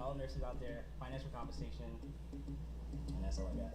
all the nurses out there, financial compensation, and that's all I got.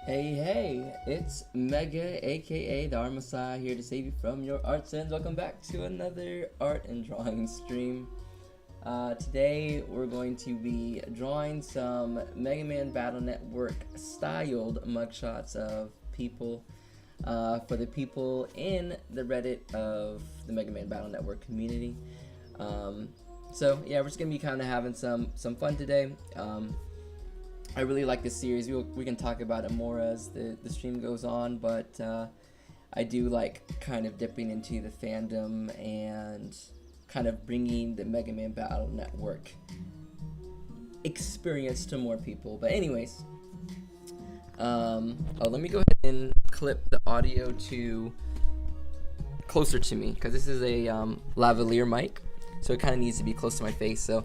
Hey, it's Mega, aka the Art Messiah, here to save you from your art sins. Welcome back to another art and drawing stream. Today we're going to be drawing some Megaman Battle Network styled mugshots of people for the people in the Reddit of the Megaman Battle Network community. So yeah, we're just gonna be kind of having some fun today. I really like this series. We can talk about it more as the stream goes on, but I do like kind of dipping into the fandom and kind of bringing the Mega Man Battle Network experience to more people. But anyways, let me go ahead and clip the audio to closer to me, because this is a lavalier mic, so it kind of needs to be close to my face. So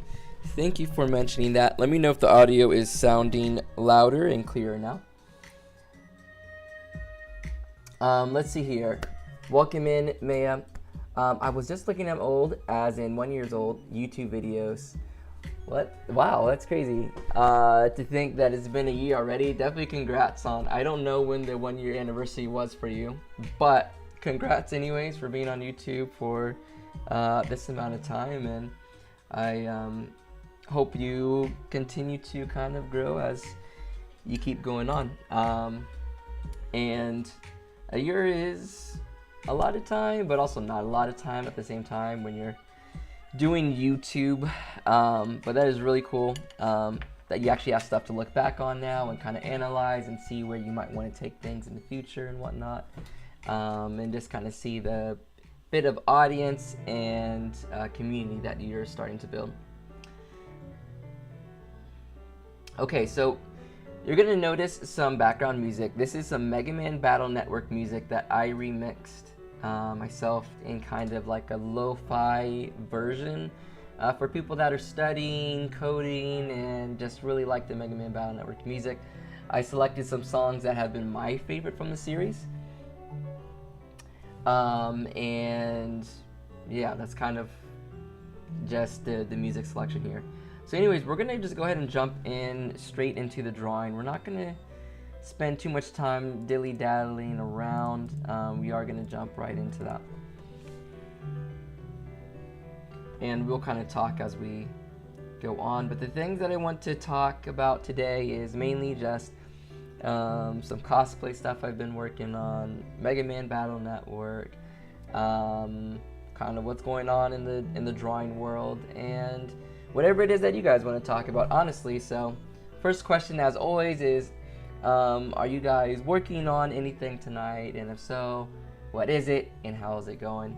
thank you for mentioning that. Let me know if the audio is sounding louder and clearer now. Let's see here. Welcome in, Maya. I was just looking at old, as in 1 year old, YouTube videos. What? Wow, that's crazy. To think that it's been a year already. Definitely congrats on. I don't know when the 1 year anniversary was for you, but congrats anyways for being on YouTube for this amount of time, and I hope you continue to kind of grow as you keep going on. And a year is a lot of time, but also not a lot of time at the same time when you're doing YouTube. But that is really cool that you actually have stuff to look back on now and kind of analyze and see where you might want to take things in the future and whatnot, and just kind of see the bit of audience and community that you're starting to build. Okay, so you're gonna notice some background music. This is some Mega Man Battle Network music that I remixed myself in kind of like a lo-fi version for people that are studying, coding, and just really like the Mega Man Battle Network music. I selected some songs that have been my favorite from the series. And yeah, that's kind of just the music selection here. So anyways, we're gonna just go ahead and jump in straight into the drawing. We're not gonna spend too much time dilly-dallying around. We are going to jump right into that. And we'll kind of talk as we go on. But the things that I want to talk about today is mainly just some cosplay stuff I've been working on, Megaman Battle Network, kind of what's going on in the drawing world, and whatever it is that you guys want to talk about, honestly. So first question, as always, is are you guys working on anything tonight? And if so, what is it and how is it going?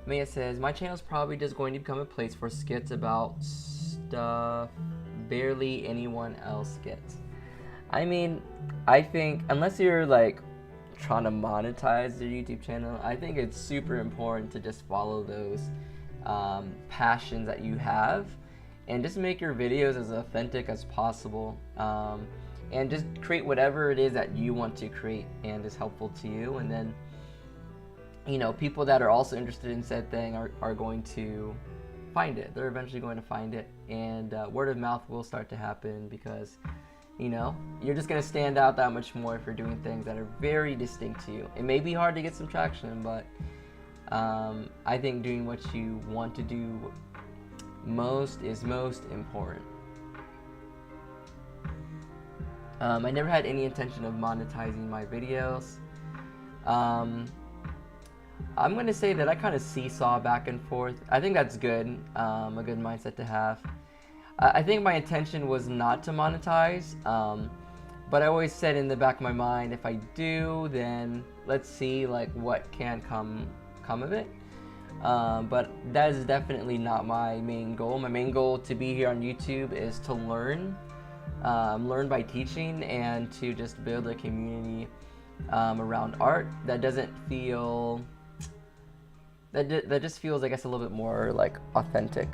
Maya says, my channel is probably just going to become a place for skits about stuff barely anyone else gets. I mean, I think unless you're like trying to monetize your YouTube channel, I think it's super important to just follow those passions that you have and just make your videos as authentic as possible, and just create whatever it is that you want to create and is helpful to you. And then, you know, people that are also interested in said thing are going to find it. They're eventually going to find it, and word of mouth will start to happen because, you know, you're just going to stand out that much more if you're doing things that are very distinct to you. It may be hard to get some traction, but I think doing what you want to do most is most important. I never had any intention of monetizing my videos. I'm going to say that I kind of seesaw back and forth. I think that's good, a good mindset to have. I think my intention was not to monetize, but I always said in the back of my mind, if I do, then let's see like what can come of it. But that is definitely not my main goal. My main goal to be here on YouTube is to learn by teaching, and to just build a community around art that doesn't feel... That just feels, I guess, a little bit more like authentic.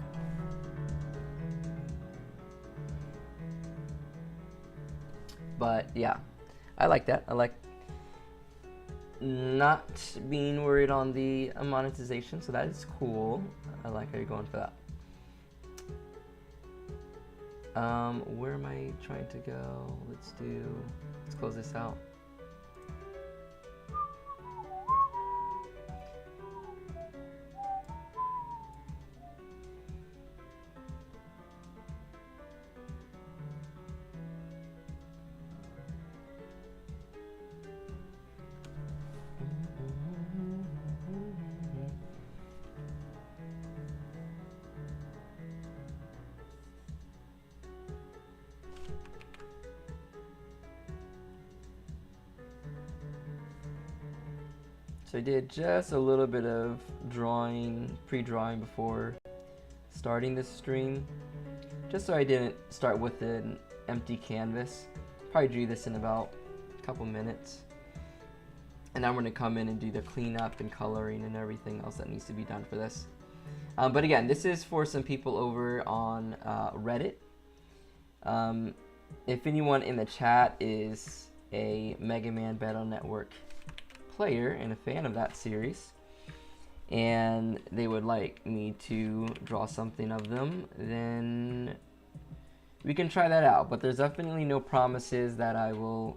But yeah, I like that. I like not being worried on the monetization, so that is cool. I like how you're going for that. Where am I trying to go? Let's close this out. So I did just a little bit of pre-drawing before starting this stream, just so I didn't start with an empty canvas. Probably drew this in about a couple minutes. And I'm going to come in and do the cleanup and coloring and everything else that needs to be done for this. But again, this is for some people over on Reddit. If anyone in the chat is a Megaman Battle Network player and a fan of that series, and they would like me to draw something of them, then we can try that out. But there's definitely no promises that I will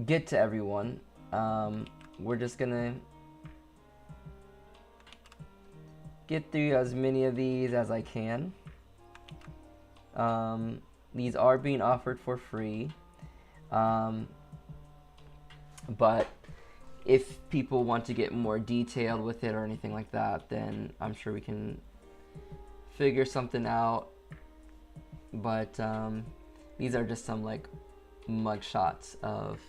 get to everyone. We're just gonna get through as many of these as I can. These are being offered for free. But if people want to get more detailed with it or anything like that, then I'm sure we can figure something out. But these are just some like mug shots of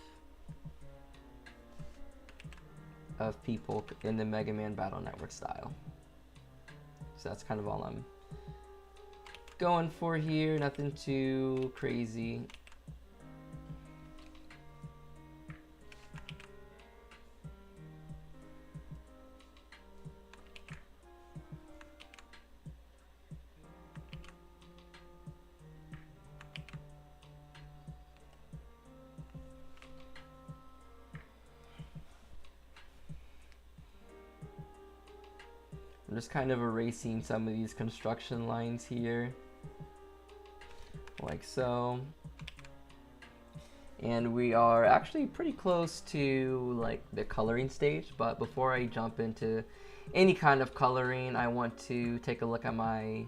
of people in the Mega Man Battle Network style. So that's kind of all I'm going for here. Nothing too crazy. I'm just kind of erasing some of these construction lines here, like so. And we are actually pretty close to like the coloring stage, but before I jump into any kind of coloring, I want to take a look at my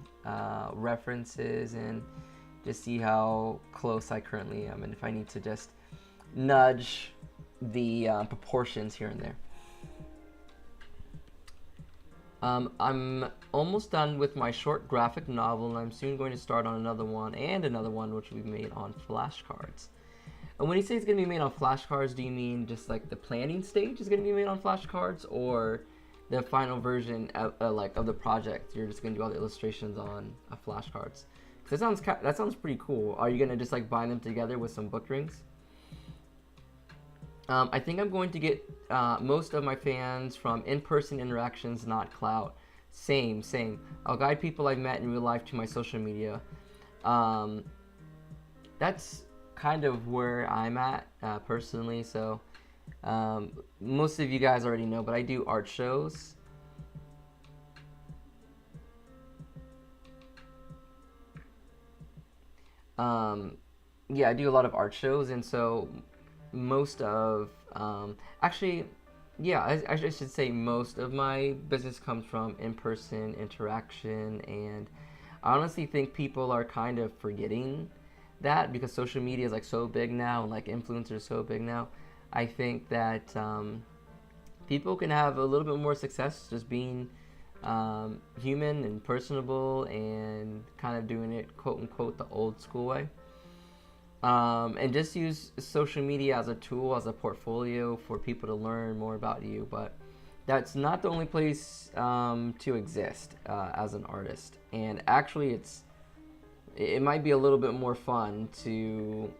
references and just see how close I currently am, and if I need to just nudge the proportions here and there. I'm almost done with my short graphic novel, and I'm soon going to start on another one, which will be made on flashcards. And when you say it's going to be made on flashcards, do you mean just like the planning stage is going to be made on flashcards, or the final version of the project? You're just going to do all the illustrations on flashcards? Because that sounds pretty cool. Are you going to just like bind them together with some book rings? I think I'm going to get most of my fans from in-person interactions, not clout. Same. I'll guide people I've met in real life to my social media. That's kind of where I'm at personally. So most of you guys already know, but I do art shows. Yeah, I do a lot of art shows, and so most of I should say most of my business comes from in-person interaction, and I honestly think people are kind of forgetting that because social media is like so big now, and like influencers are so big now. I think that people can have a little bit more success just being human and personable and kind of doing it quote unquote the old school way. And just use social media as a tool, as a portfolio for people to learn more about you. But that's not the only place to exist as an artist. And actually, it might be a little bit more fun to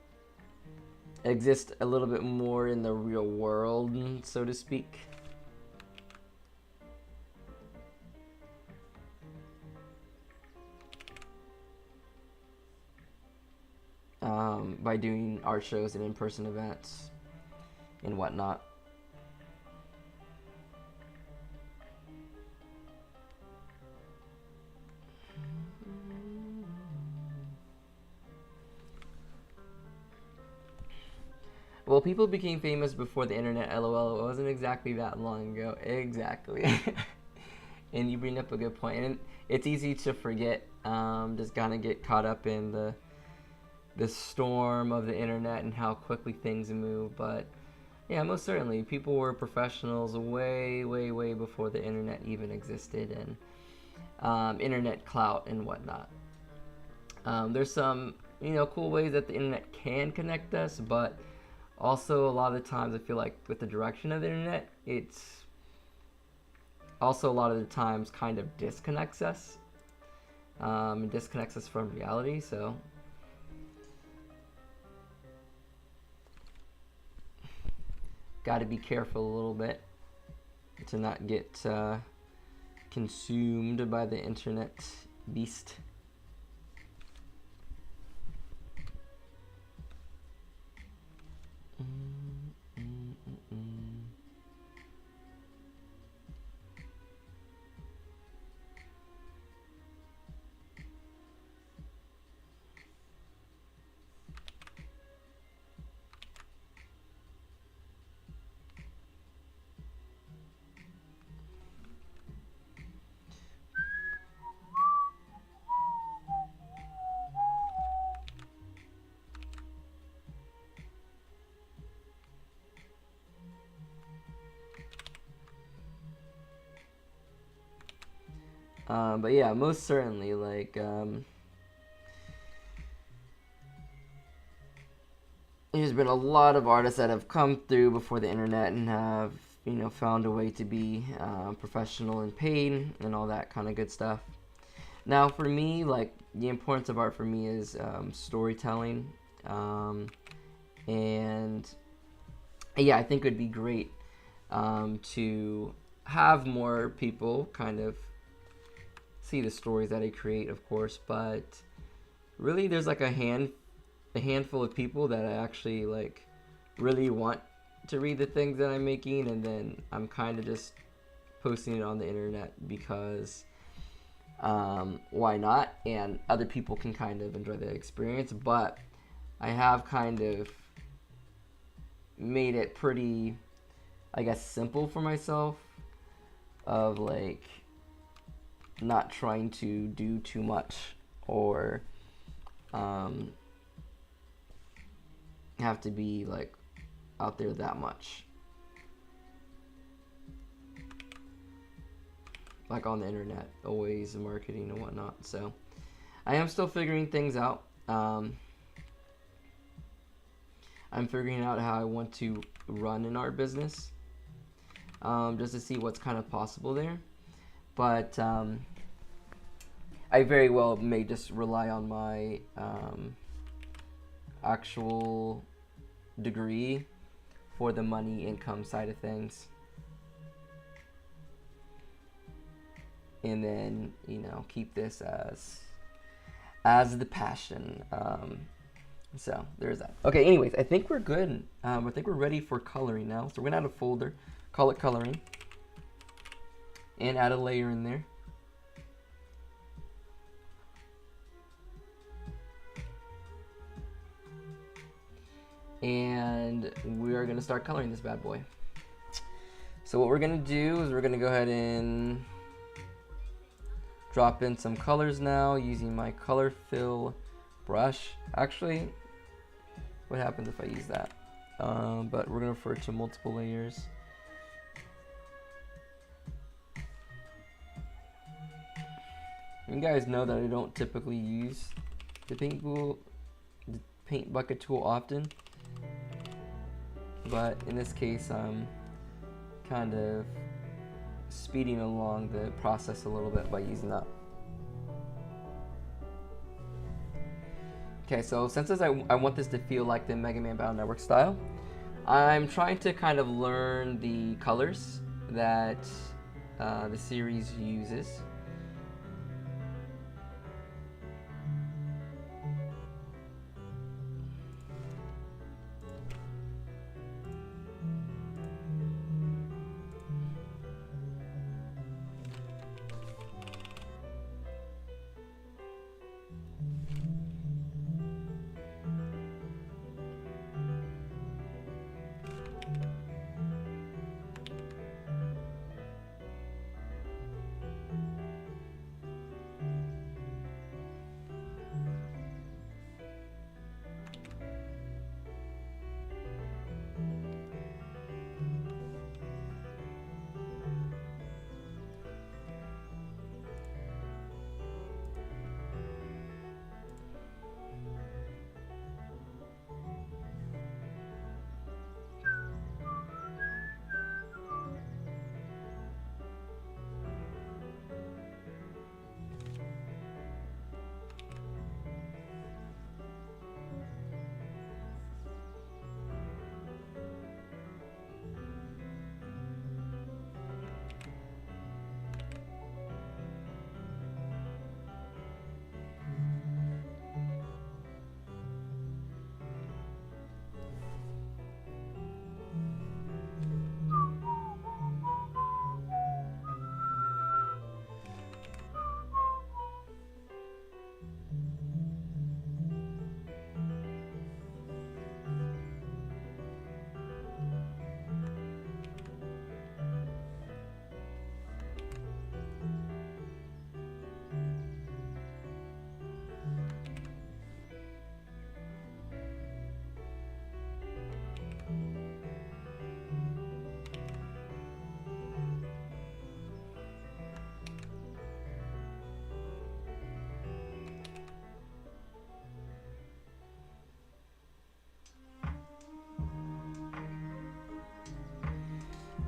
exist a little bit more in the real world, so to speak. By doing art shows and in-person events and whatnot. Well, people became famous before the internet, LOL. It wasn't exactly that long ago. Exactly. And you bring up a good point. And it's easy to forget, just kind of get caught up in the storm of the internet and how quickly things move. But yeah, most certainly people were professionals way before the internet even existed, and internet clout and whatnot. There's some cool ways that the internet can connect us, but also a lot of the times I feel like with the direction of the internet, it's also a lot of the times kind of disconnects us from reality. So got to be careful a little bit to not get consumed by the internet beast. But yeah, most certainly, like, there's been a lot of artists that have come through before the internet and have found a way to be professional and paid and all that kind of good stuff. Now, for me, like, the importance of art for me is storytelling, and yeah, I think it would be great to have more people kind of see the stories that I create, of course, but really there's like a handful of people that I actually like really want to read the things that I'm making, and then I'm kind of just posting it on the internet because why not, and other people can kind of enjoy the experience. But I have kind of made it pretty, I guess, simple for myself, of like not trying to do too much or have to be like out there that much, like on the internet, always marketing and whatnot. So I am still figuring things out. I'm figuring out how I want to run an art business, just to see what's kind of possible there. But I very well may just rely on my actual degree for the money income side of things, and then keep this as the passion. So there's that. Okay, anyways, I think we're good. I think we're ready for coloring now. So we're gonna add a folder, call it coloring, and add a layer in there. And we are gonna start coloring this bad boy. So what we're gonna do is we're gonna go ahead and drop in some colors now using my color fill brush. Actually, what happens if I use that? But we're gonna refer to multiple layers. You guys know that I don't typically use the paint bucket tool often, but in this case I'm kind of speeding along the process a little bit by using that. Okay, so since I want this to feel like the Megaman Battle Network style, I'm trying to kind of learn the colors that the series uses.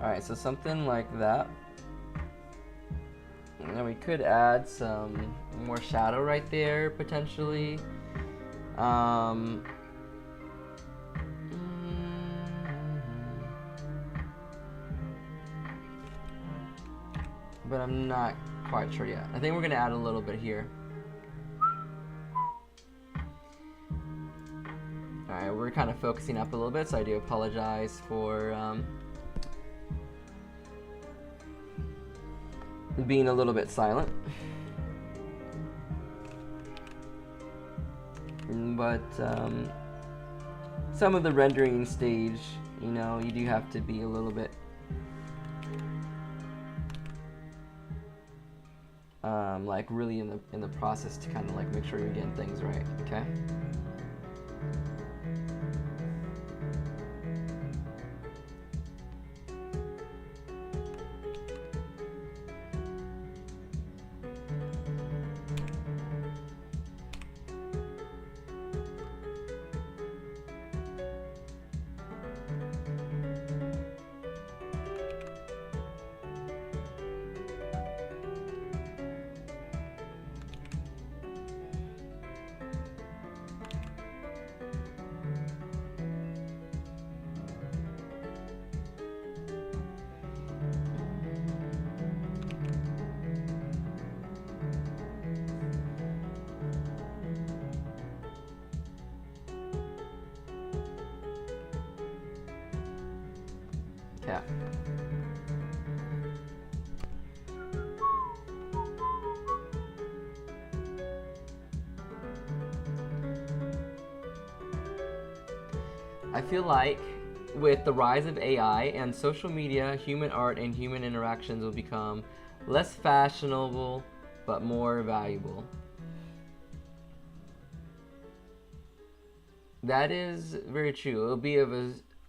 Alright, so something like that. And we could add some more shadow right there, potentially. But I'm not quite sure yet. I think we're gonna add a little bit here. Alright, we're kind of focusing up a little bit, so I do apologize for being a little bit silent. But some of the rendering stage, you know, you do have to be a little bit like really in the process to kind of like make sure you're getting things right, okay? Yeah. I feel like with the rise of AI and social media, human art and human interactions will become less fashionable but more valuable. That is very true.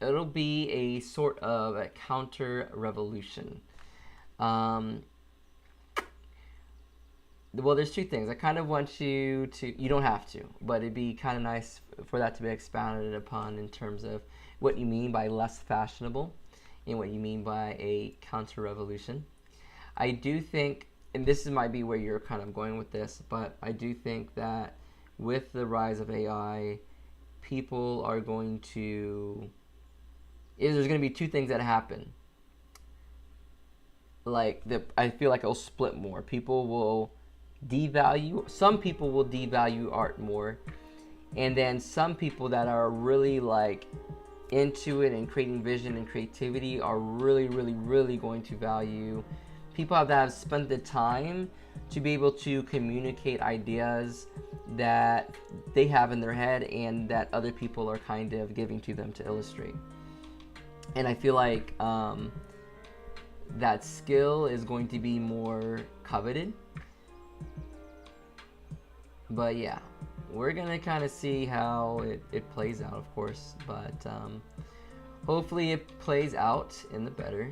It'll be a sort of a counter revolution. Well, there's two things. I kind of want you to, you don't have to, but it'd be kind of nice for that to be expounded upon in terms of what you mean by less fashionable and what you mean by a counter revolution. I do think, and this might be where you're kind of going with this, but I do think that with the rise of AI, people are going to, there's going to be two things that happen. I feel like it'll split more. Some people will devalue art more, and then some people that are really like into it and creating vision and creativity are really going to value people that have spent the time to be able to communicate ideas that they have in their head and that other people are kind of giving to them to illustrate. And I feel like that skill is going to be more coveted. But yeah, we're gonna kind of see how it plays out, of course, but hopefully it plays out in the better,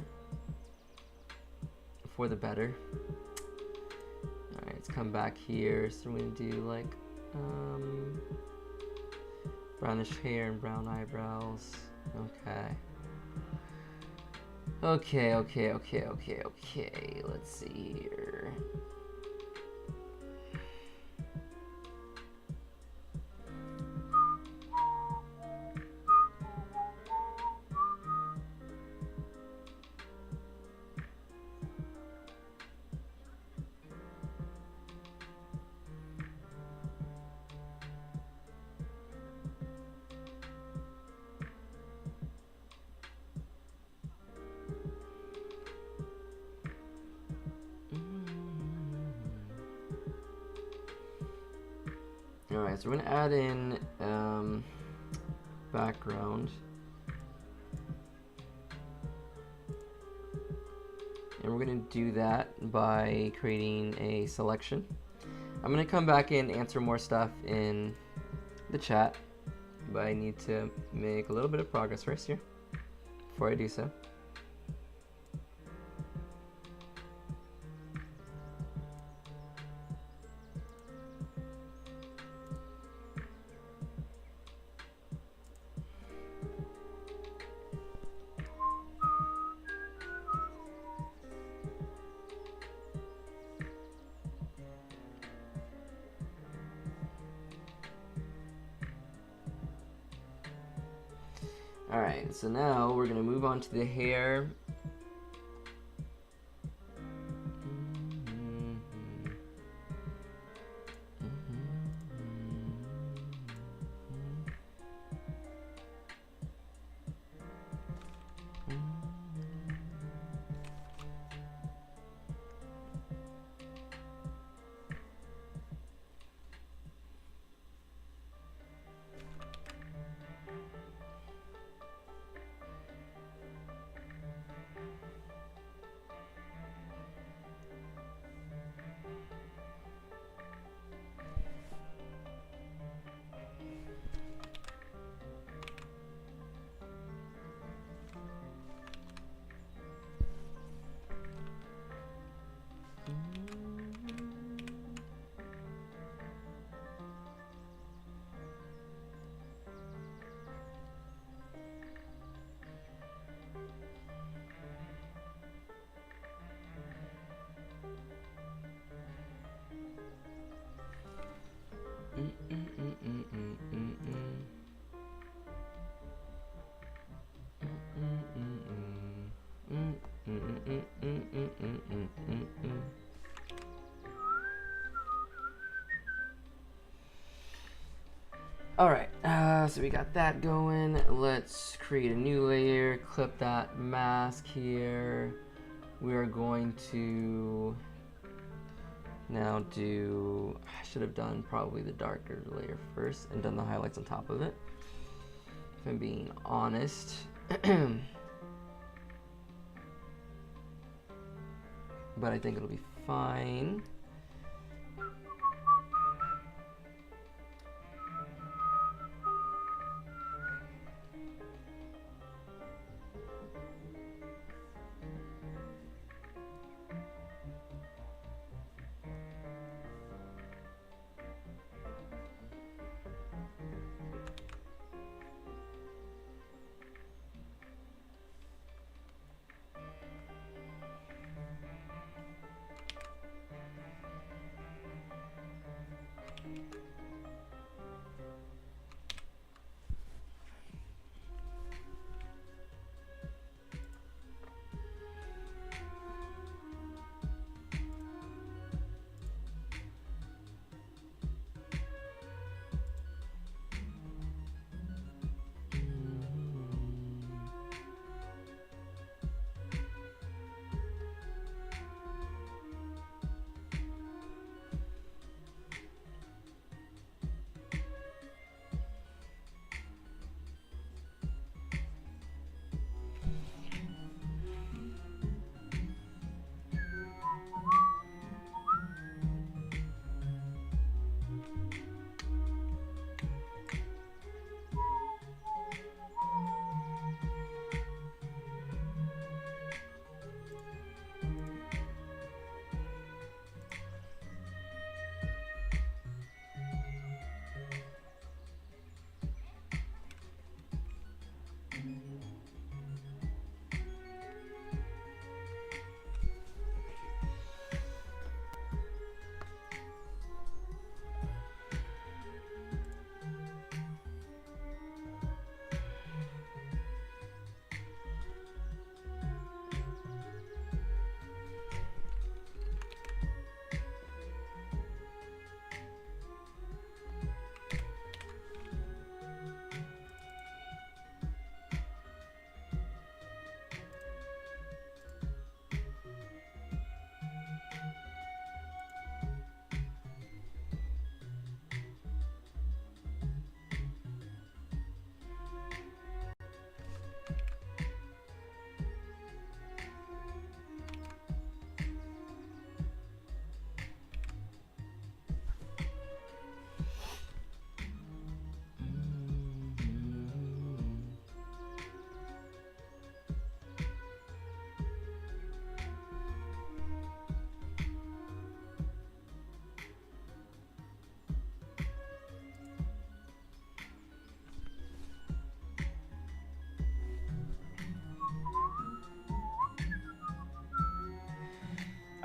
for the better. Alright, let's come back here. So we're gonna do like brownish hair and brown eyebrows. Okay, let's see here. Alright, so we're gonna add in background. And we're gonna do that by creating a selection. I'm gonna come back and answer more stuff in the chat, but I need to make a little bit of progress first here before I do so. Alright, so now we're going to move on to the hair. Alright, so we got that going. Let's create a new layer, clip that mask here. We are going to now do, I should have done probably the darker layer first and done the highlights on top of it, if I'm being honest. But I think it'll be fine.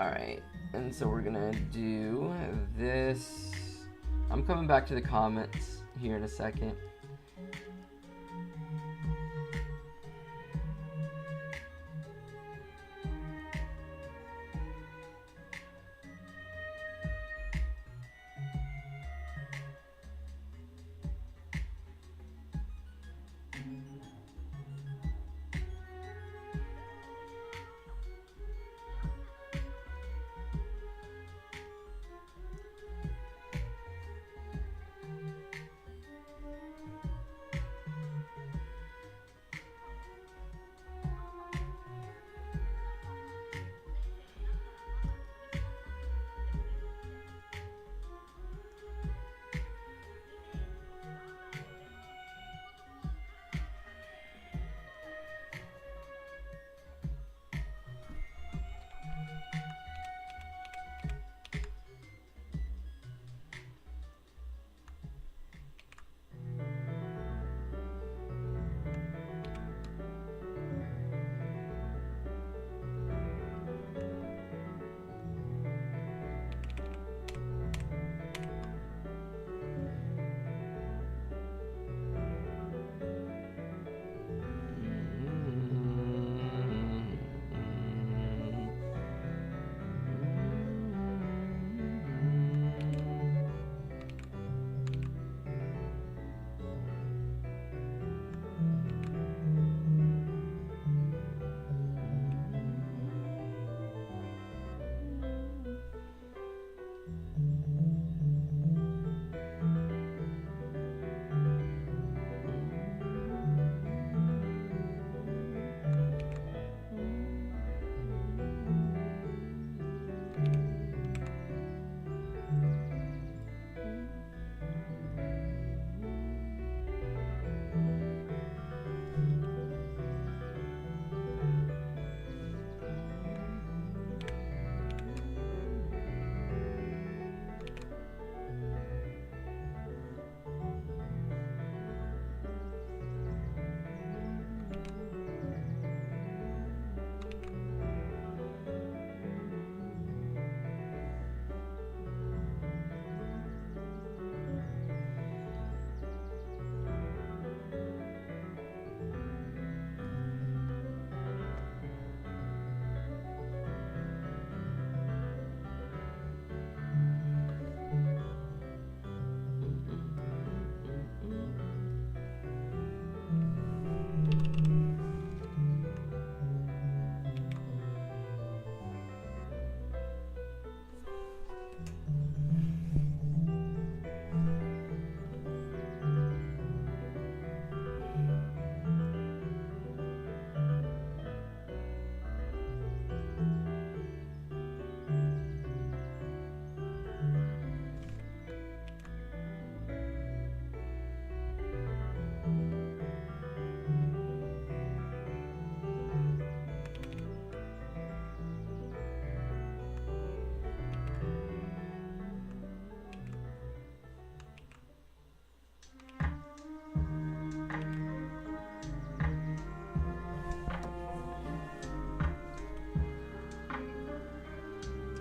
Alright, and so we're gonna do this. I'm coming back to the comments here in a second.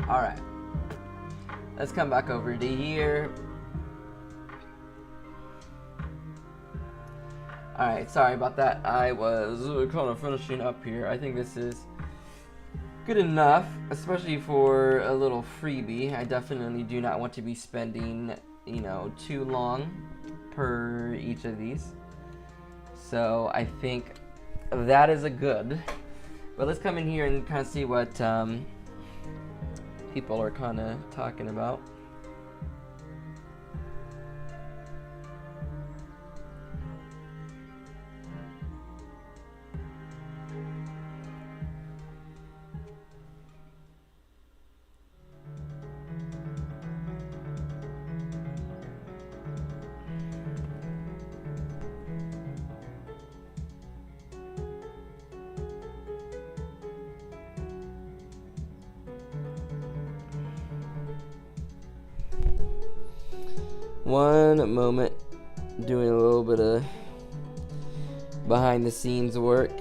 All right. Let's come back over to here. All right, sorry about that. I was kind of finishing up here. I think this is good enough, especially for a little freebie. I definitely do not want to be spending, too long per each of these. So I think that is a good. But let's come in here and kind of see what people are kind of talking about. One moment, doing a little bit of behind the scenes work.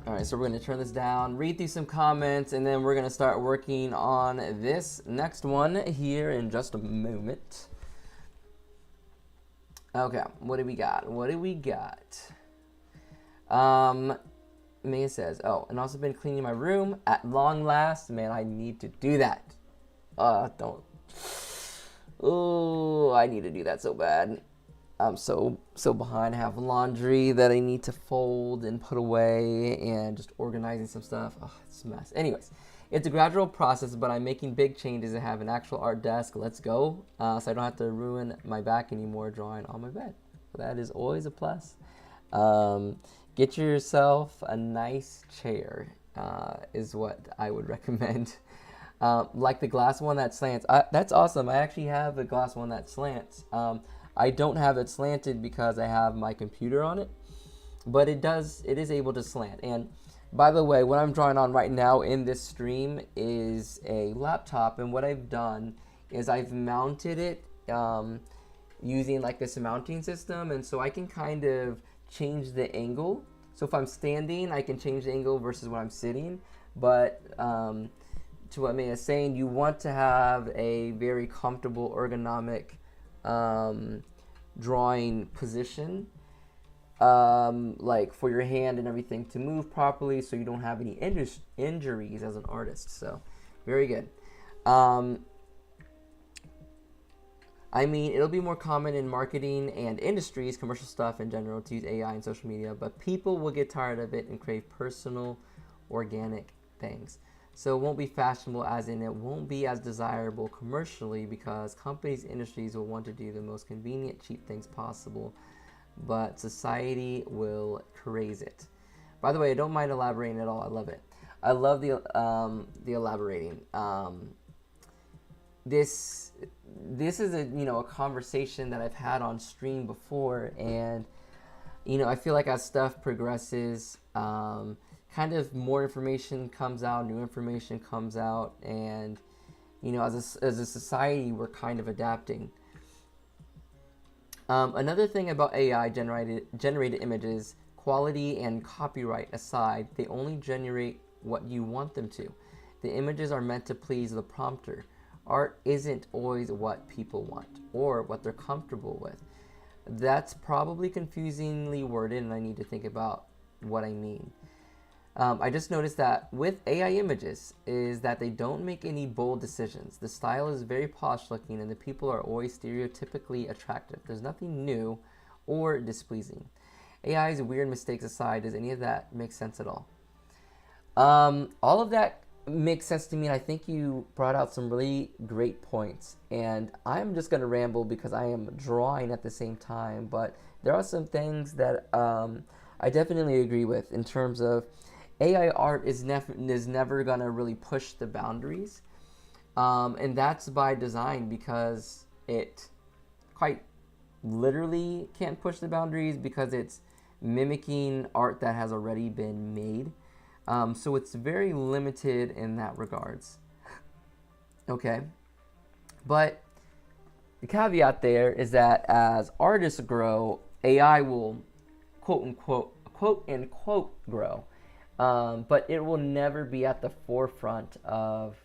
Alright, so we're going to turn this down, read through some comments, and then we're going to start working on this next one here in just a moment. Okay, what do we got? Maya says, oh, and also been cleaning my room at long last. Man, I need to do that. I need to do that so bad. I'm so behind. I have laundry that I need to fold and put away, and just organizing some stuff. Oh, it's a mess. Anyways, it's a gradual process, but I'm making big changes. I have an actual art desk. Let's go. So I don't have to ruin my back anymore drawing on my bed. That is always a plus. Get yourself a nice chair is what I would recommend. Like the glass one that slants. That's awesome. I actually have a glass one that slants. I don't have it slanted because I have my computer on it, but it is able to slant. And by the way, what I'm drawing on right now in this stream is a laptop, and what I've done is I've mounted it using like this mounting system, and so I can kind of change the angle. So if I'm standing, I can change the angle versus when I'm sitting. But to what Maya is saying, you want to have a very comfortable, ergonomic drawing position, like for your hand and everything to move properly, so you don't have any injuries as an artist. So very good. I mean, it'll be more common in marketing and industries, commercial stuff in general, to use AI and social media, but people will get tired of it and crave personal, organic things. So it won't be fashionable, as in it won't be as desirable commercially, because companies, industries will want to do the most convenient, cheap things possible, but society will craze it. By the way, I don't mind elaborating at all. I love it. I love the elaborating. This is a conversation that I've had on stream before, and I feel like as stuff progresses, kind of more information comes out, new information comes out, and as a society, we're kind of adapting. Another thing about AI generated images, quality and copyright aside, they only generate what you want them to. The images are meant to please the prompter. Art isn't always what people want or what they're comfortable with. That's probably confusingly worded, and I need to think about what I mean. I just noticed that with AI images is that they don't make any bold decisions. The style is very posh looking, and the people are always stereotypically attractive. There's nothing new or displeasing. AI's weird mistakes aside, does any of that make sense at all? All of that makes sense to me, and I think you brought out some really great points. And I'm just going to ramble because I am drawing at the same time, but there are some things that I definitely agree with in terms of AI art is never going to really push the boundaries. And that's by design, because it quite literally can't push the boundaries because it's mimicking art that has already been made. So it's very limited in that regards. Okay. But the caveat there is that as artists grow, AI will quote unquote grow. But it will never be at the forefront of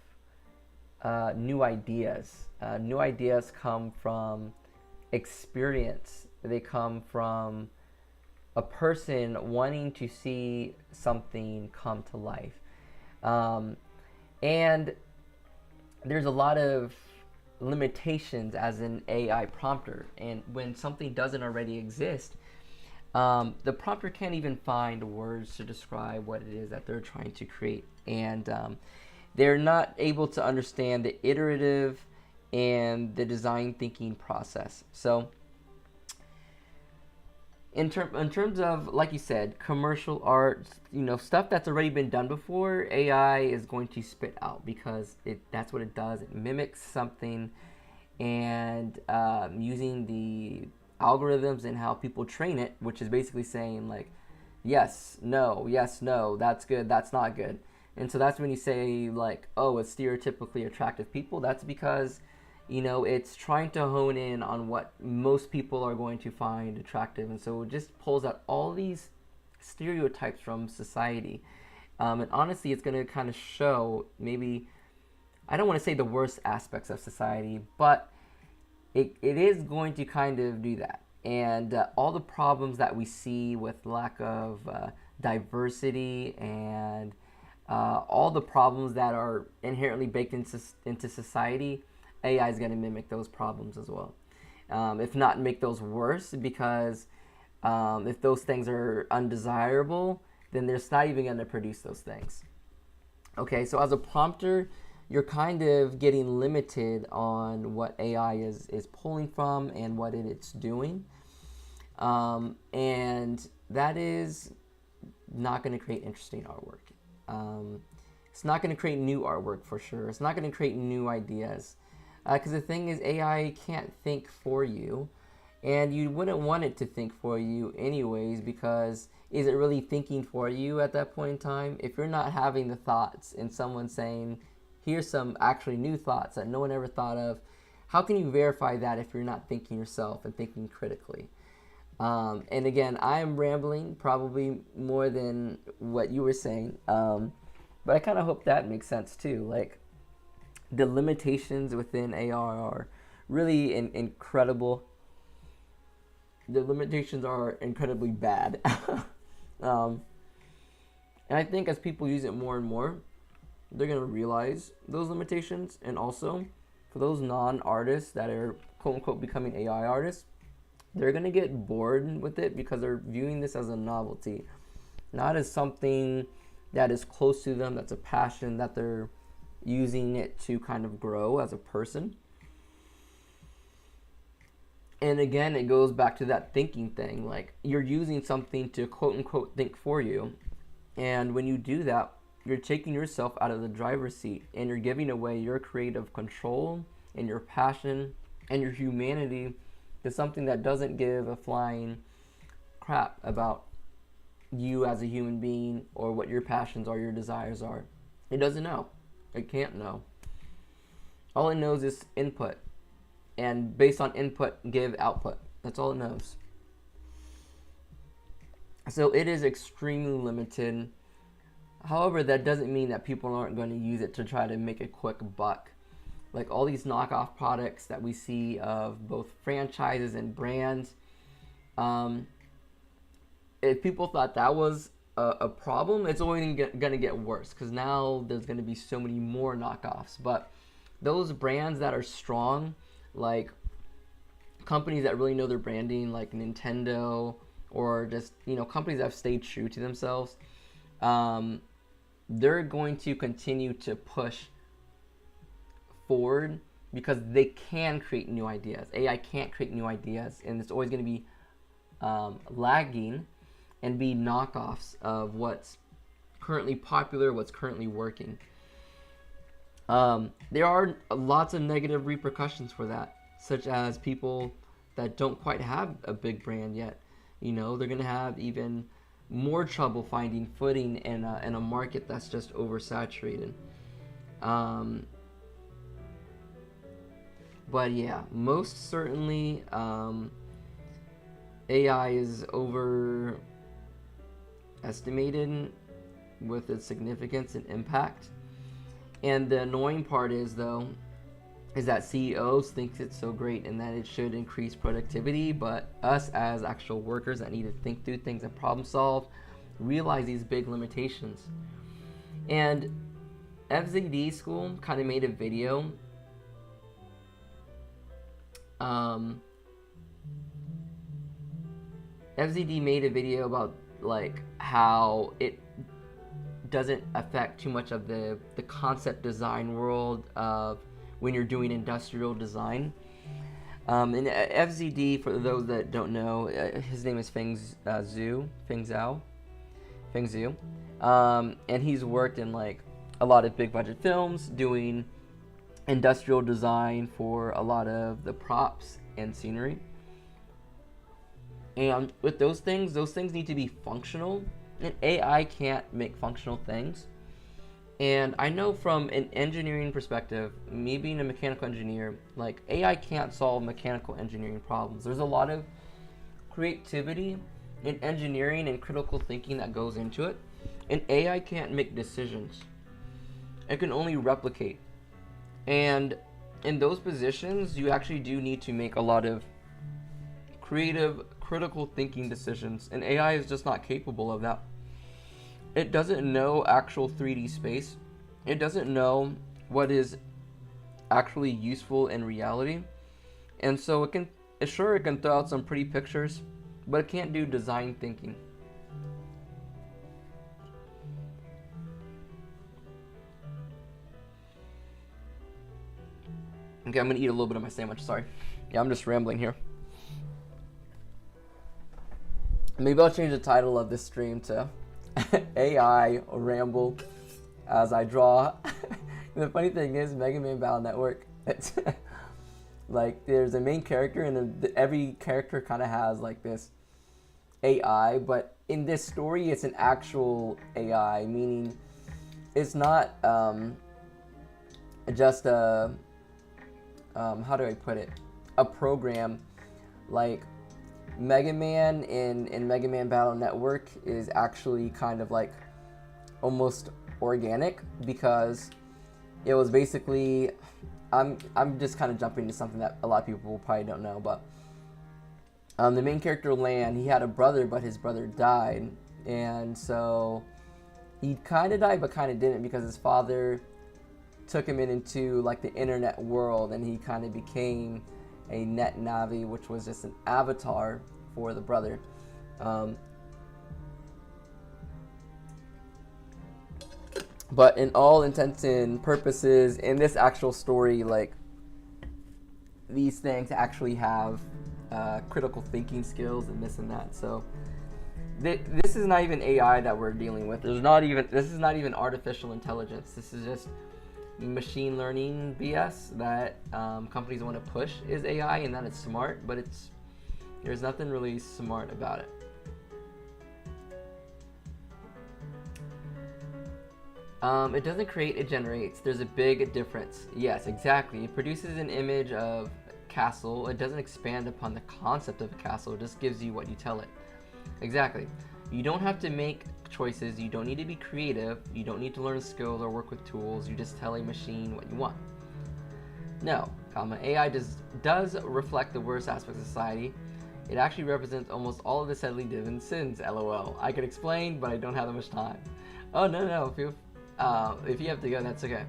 new ideas. New ideas come from experience. They come from a person wanting to see something come to life. And there's a lot of limitations as an AI prompter. And when something doesn't already exist, the prompter can't even find words to describe what it is that they're trying to create. And they're not able to understand the iterative and the design thinking process. So in terms of, like you said, commercial art, stuff that's already been done before, AI is going to spit out because that's what it does. It mimics something, and using the algorithms and how people train it, which is basically saying like, yes, no, that's good, that's not good. And so that's when you say like, oh, it's stereotypically attractive people. That's because it's trying to hone in on what most people are going to find attractive. And so it just pulls out all these stereotypes from society. And honestly, it's going to kind of show maybe, I don't want to say the worst aspects of society, but it is going to kind of do that. And all the problems that we see with lack of diversity and all the problems that are inherently baked into society, AI is going to mimic those problems as well. If not make those worse, because if those things are undesirable, then there's not even going to produce those things. Okay, so as a prompter, you're kind of getting limited on what AI is pulling from and what it's doing. And that is not going to create interesting artwork. It's not going to create new artwork for sure. It's not going to create new ideas. Because the thing is, AI can't think for you, and you wouldn't want it to think for you anyways, because is it really thinking for you at that point in time? If you're not having the thoughts and someone saying, here's some actually new thoughts that no one ever thought of, how can you verify that if you're not thinking yourself and thinking critically? And again, I am rambling probably more than what you were saying, but I kind of hope that makes sense too. Like, the limitations within AR are really incredible. The limitations are incredibly bad. And I think as people use it more and more, they're going to realize those limitations. And also, for those non-artists that are quote-unquote becoming AI artists, they're going to get bored with it because they're viewing this as a novelty, not as something that is close to them, that's a passion, that they're using it to kind of grow as a person. And again, it goes back to that thinking thing. Like, you're using something to quote unquote think for you. And when you do that, you're taking yourself out of the driver's seat, and you're giving away your creative control and your passion and your humanity to something that doesn't give a flying crap about you as a human being or what your passions or your desires are. It doesn't know. It can't know. All it knows is input. And based on input, give output. That's all it knows. So it is extremely limited. However, that doesn't mean that people aren't going to use it to try to make a quick buck. Like all these knockoff products that we see of both franchises and brands. If people thought that was a problem, it's only going to get worse, because now there's going to be so many more knockoffs. But those brands that are strong, like companies that really know their branding, like Nintendo, or just companies that have stayed true to themselves, they're going to continue to push forward because they can create new ideas. AI can't create new ideas, and it's always going to be lagging and be knockoffs of what's currently popular, what's currently working. There are lots of negative repercussions for that, such as people that don't quite have a big brand yet. You know, they're going to have even more trouble finding footing in a market that's just oversaturated. But yeah, most certainly AI is overestimated with its significance and impact. And the annoying part is, though, is that CEOs think it's so great and that it should increase productivity, but us as actual workers that need to think through things and problem solve realize these big limitations. And FZD School kind of made a video FZD made a video about like how it doesn't affect too much of the concept design world of when you're doing industrial design. And FZD, for those that don't know, his name is Feng Zhao, and he's worked in like a lot of big budget films doing industrial design for a lot of the props and scenery. And with those things need to be functional, and AI can't make functional things. And I know from an engineering perspective, me being a mechanical engineer, like AI can't solve mechanical engineering problems. There's a lot of creativity in engineering and critical thinking that goes into it, and AI can't make decisions. It can only replicate. And in those positions, you actually do need to make a lot of creative, critical thinking decisions, and AI is just not capable of that. It doesn't know actual 3D space. It doesn't know what is actually useful in reality. And so it can throw out some pretty pictures, but it can't do design thinking. Okay, I'm gonna eat a little bit of my sandwich, sorry. Yeah, I'm just rambling here. Maybe I'll change the title of this stream to AI Ramble as I draw. The funny thing is, Megaman Battle Network, it's like there's a main character, and every character kind of has like this AI, but in this story, it's an actual AI, meaning it's not just a how do I put it? A program. Like Megaman in Megaman Battle Network is actually kind of like almost organic, because it was basically, I'm just kind of jumping to something that a lot of people probably don't know, but the main character Lan, he had a brother, but his brother died, and so he kind of died but kind of didn't, because his father took him into like the internet world, and he kind of became a net Navi, which was just an avatar for the brother. But in all intents and purposes, in this actual story, like these things actually have critical thinking skills and this and that. So this is not even AI that we're dealing with. This is not even artificial intelligence. This is just machine learning BS that companies want to push is AI, and that it's smart, but there's nothing really smart about it. It doesn't create, it generates. There's a big difference. Yes, exactly. It produces an image of castle. It doesn't expand upon the concept of a castle. It just gives you what you tell it. Exactly. You don't have to make choices. You don't need to be creative. You don't need to learn skills or work with tools. You just tell a machine what you want. No, AI does reflect the worst aspects of society. It actually represents almost all of the sadly driven sins, LOL. I could explain, but I don't have that much time. Oh, no. If you have to go, that's okay.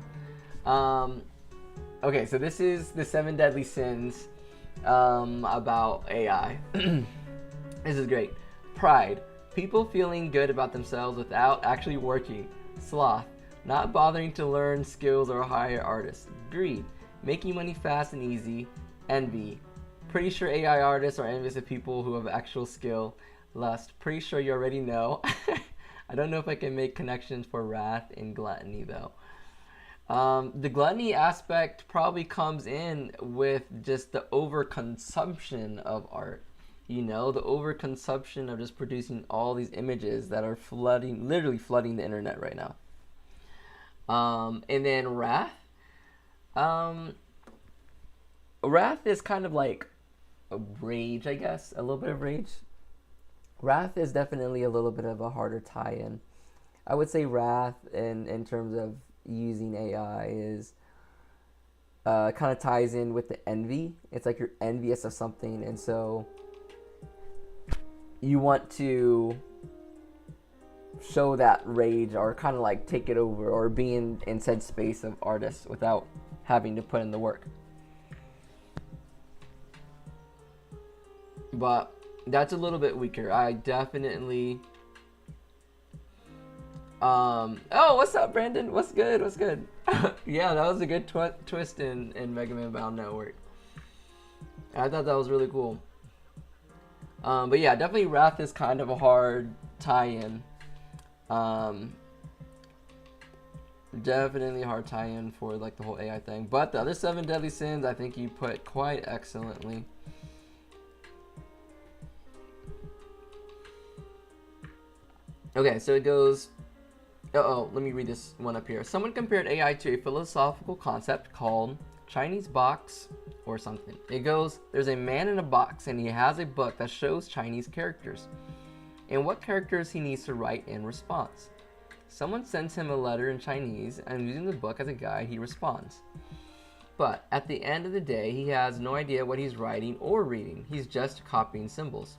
Okay, so this is the 7 deadly sins about AI. This is great. Pride. People feeling good about themselves without actually working. Sloth, not bothering to learn skills or hire artists. Greed, making money fast and easy. Envy, pretty sure AI artists are envious of people who have actual skill. Lust, pretty sure you already know. I don't know if I can make connections for wrath and gluttony though. The gluttony aspect probably comes in with just the overconsumption of art. You know, the overconsumption of just producing all these images that are literally flooding the internet right now. And then wrath. Wrath is kind of like a rage, I guess, a little bit of rage. Wrath is definitely a little bit of a harder tie-in. I would say wrath in terms of using AI is kind of ties in with the envy. It's like you're envious of something, and so you want to show that rage or kind of like take it over or be in said space of artists without having to put in the work. But that's a little bit weaker. I definitely oh, what's up, Brandon? What's good? What's good? Yeah, that was a good twist in Megaman Bound Network. I thought that was really cool. But yeah, definitely Wrath is kind of a hard tie-in. Definitely a hard tie-in for like the whole AI thing. But the other 7 deadly sins, I think you put quite excellently. Okay, so it goes. Let me read this one up here. Someone compared AI to a philosophical concept called Chinese box or something. It goes, there's a man in a box and he has a book that shows Chinese characters and what characters he needs to write in response. Someone sends him a letter in Chinese and using the book as a guide, he responds. But at the end of the day, he has no idea what he's writing or reading. He's just copying symbols.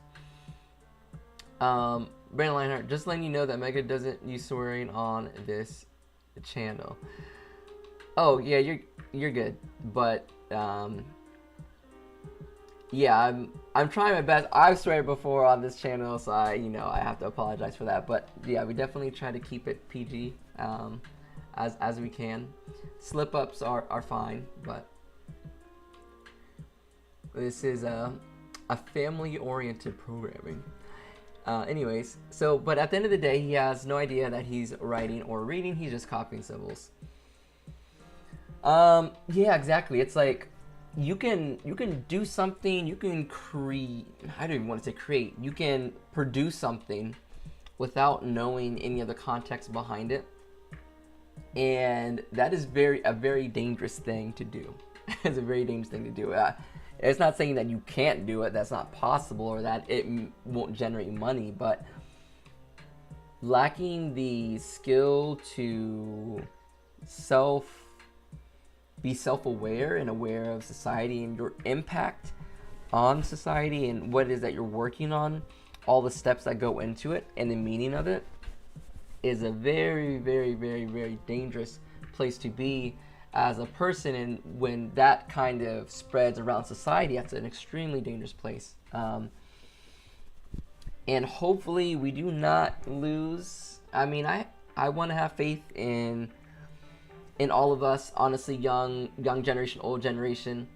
Brandon Lionheart, just letting you know that Mega doesn't use swearing on this channel. Oh yeah, you're good, but yeah, I'm trying my best. I've swear before on this channel, so I have to apologize for that. But yeah, we definitely try to keep it PG as we can. Slip ups are fine, but this is a family oriented programming. Anyways, but at the end of the day, he has no idea that he's writing or reading. He's just copying symbols. Yeah, exactly. It's like you can do something. You can create. I don't even want to say create. You can produce something without knowing any of the context behind it, and that is a very dangerous thing to do. It's a very dangerous thing to do. It's not saying that you can't do it, that's not possible, or that it won't generate money, but lacking the skill to be self-aware and aware of society and your impact on society and what it is that you're working on, all the steps that go into it and the meaning of it, is a very, very, very, very dangerous place to be as a person, and when that kind of spreads around society, that's an extremely dangerous place. And hopefully we do not lose. I mean, I want to have faith in all of us, honestly, young generation, old generation.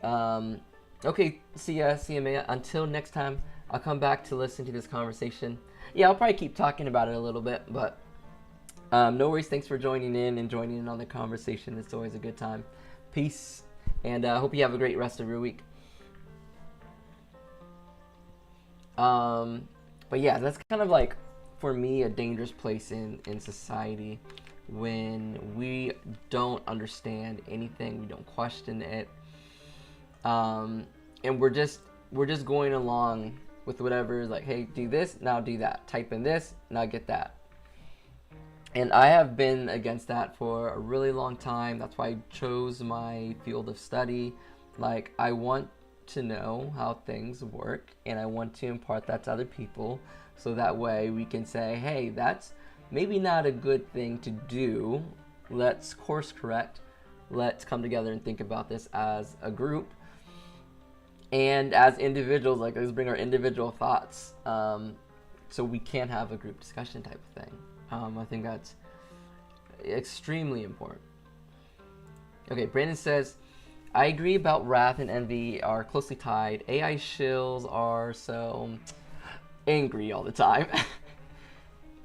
Okay, see ya, Maya. Until next time, I'll come back to listen to this conversation. Yeah, I'll probably keep talking about it a little bit, but no worries. Thanks for joining in on the conversation. It's always a good time. Peace, and I hope you have a great rest of your week. But yeah, that's kind of like, for me, a dangerous place in society when we don't understand anything, we don't question it, and we're just going along with whatever, like, hey, do this, now do that, type in this, now get that. And I have been against that for a really long time. That's why I chose my field of study. Like, I want to know how things work, and I want to impart that to other people, so that way we can say, hey, that's maybe not a good thing to do. Let's course correct. Let's come together and think about this as a group. And as individuals, like, let's bring our individual thoughts so we can have a group discussion type of thing. I think that's extremely important. Okay, Brandon says, I agree about wrath and envy are closely tied. AI shills are so angry all the time.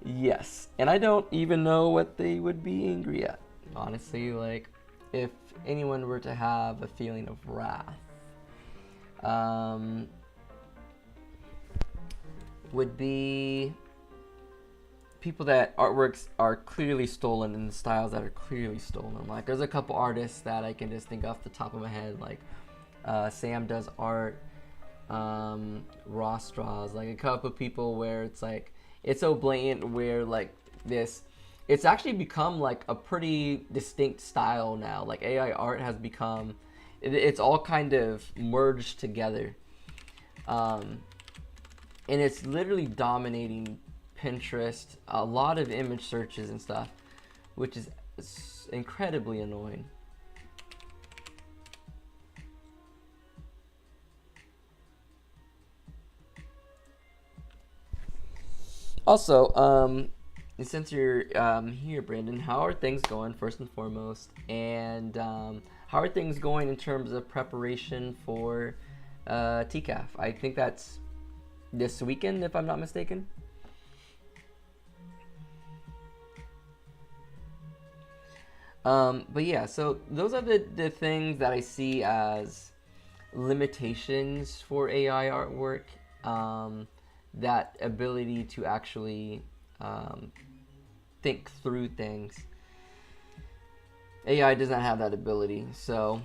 Yes, and I don't even know what they would be angry at. Honestly, like, if anyone were to have a feeling of wrath, would be people that artworks are clearly stolen and the styles that are clearly stolen. Like, there's a couple artists that I can just think off the top of my head, like Sam does art, Ross draws, like a couple people where it's like, it's so blatant where like this, it's actually become like a pretty distinct style now. Like AI art has become, it's all kind of merged together. And it's literally dominating Pinterest, a lot of image searches and stuff, which is incredibly annoying. Also, since you're here, Brandon, how are things going first and foremost? And how are things going in terms of preparation for TCAF? I think that's this weekend, if I'm not mistaken. But yeah, so those are the things that I see as limitations for AI artwork. That ability to actually think through things. AI does not have that ability. So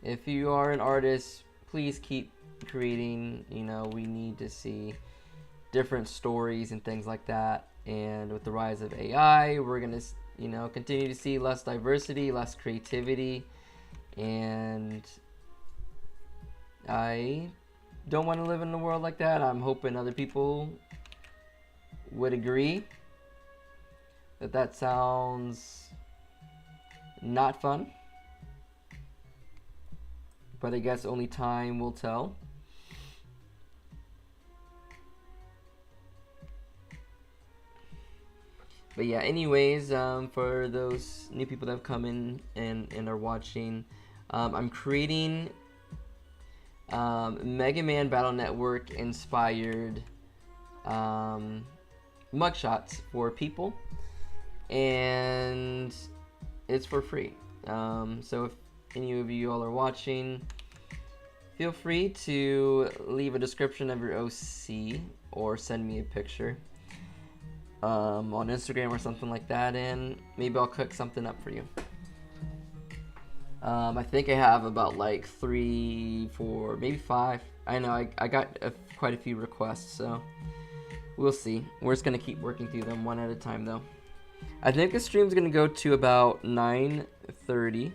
if you are an artist, please keep creating. You know, we need to see different stories and things like that. And with the rise of AI, we're gonna, you know, continue to see less diversity, less creativity, and I don't want to live in a world like that. I'm hoping other people would agree that that sounds not fun, but I guess only time will tell. But yeah, anyways, for those new people that have come in and are watching, I'm creating Megaman Battle Network inspired mugshots for people, and it's for free. So if any of you all are watching, feel free to leave a description of your OC or send me a picture on Instagram or something like that, and maybe I'll cook something up for you. I think I have about like 3, 4, maybe 5. I know I got quite a few requests, so we'll see. We're just gonna keep working through them one at a time, though. I think the stream's gonna go to about 9:30.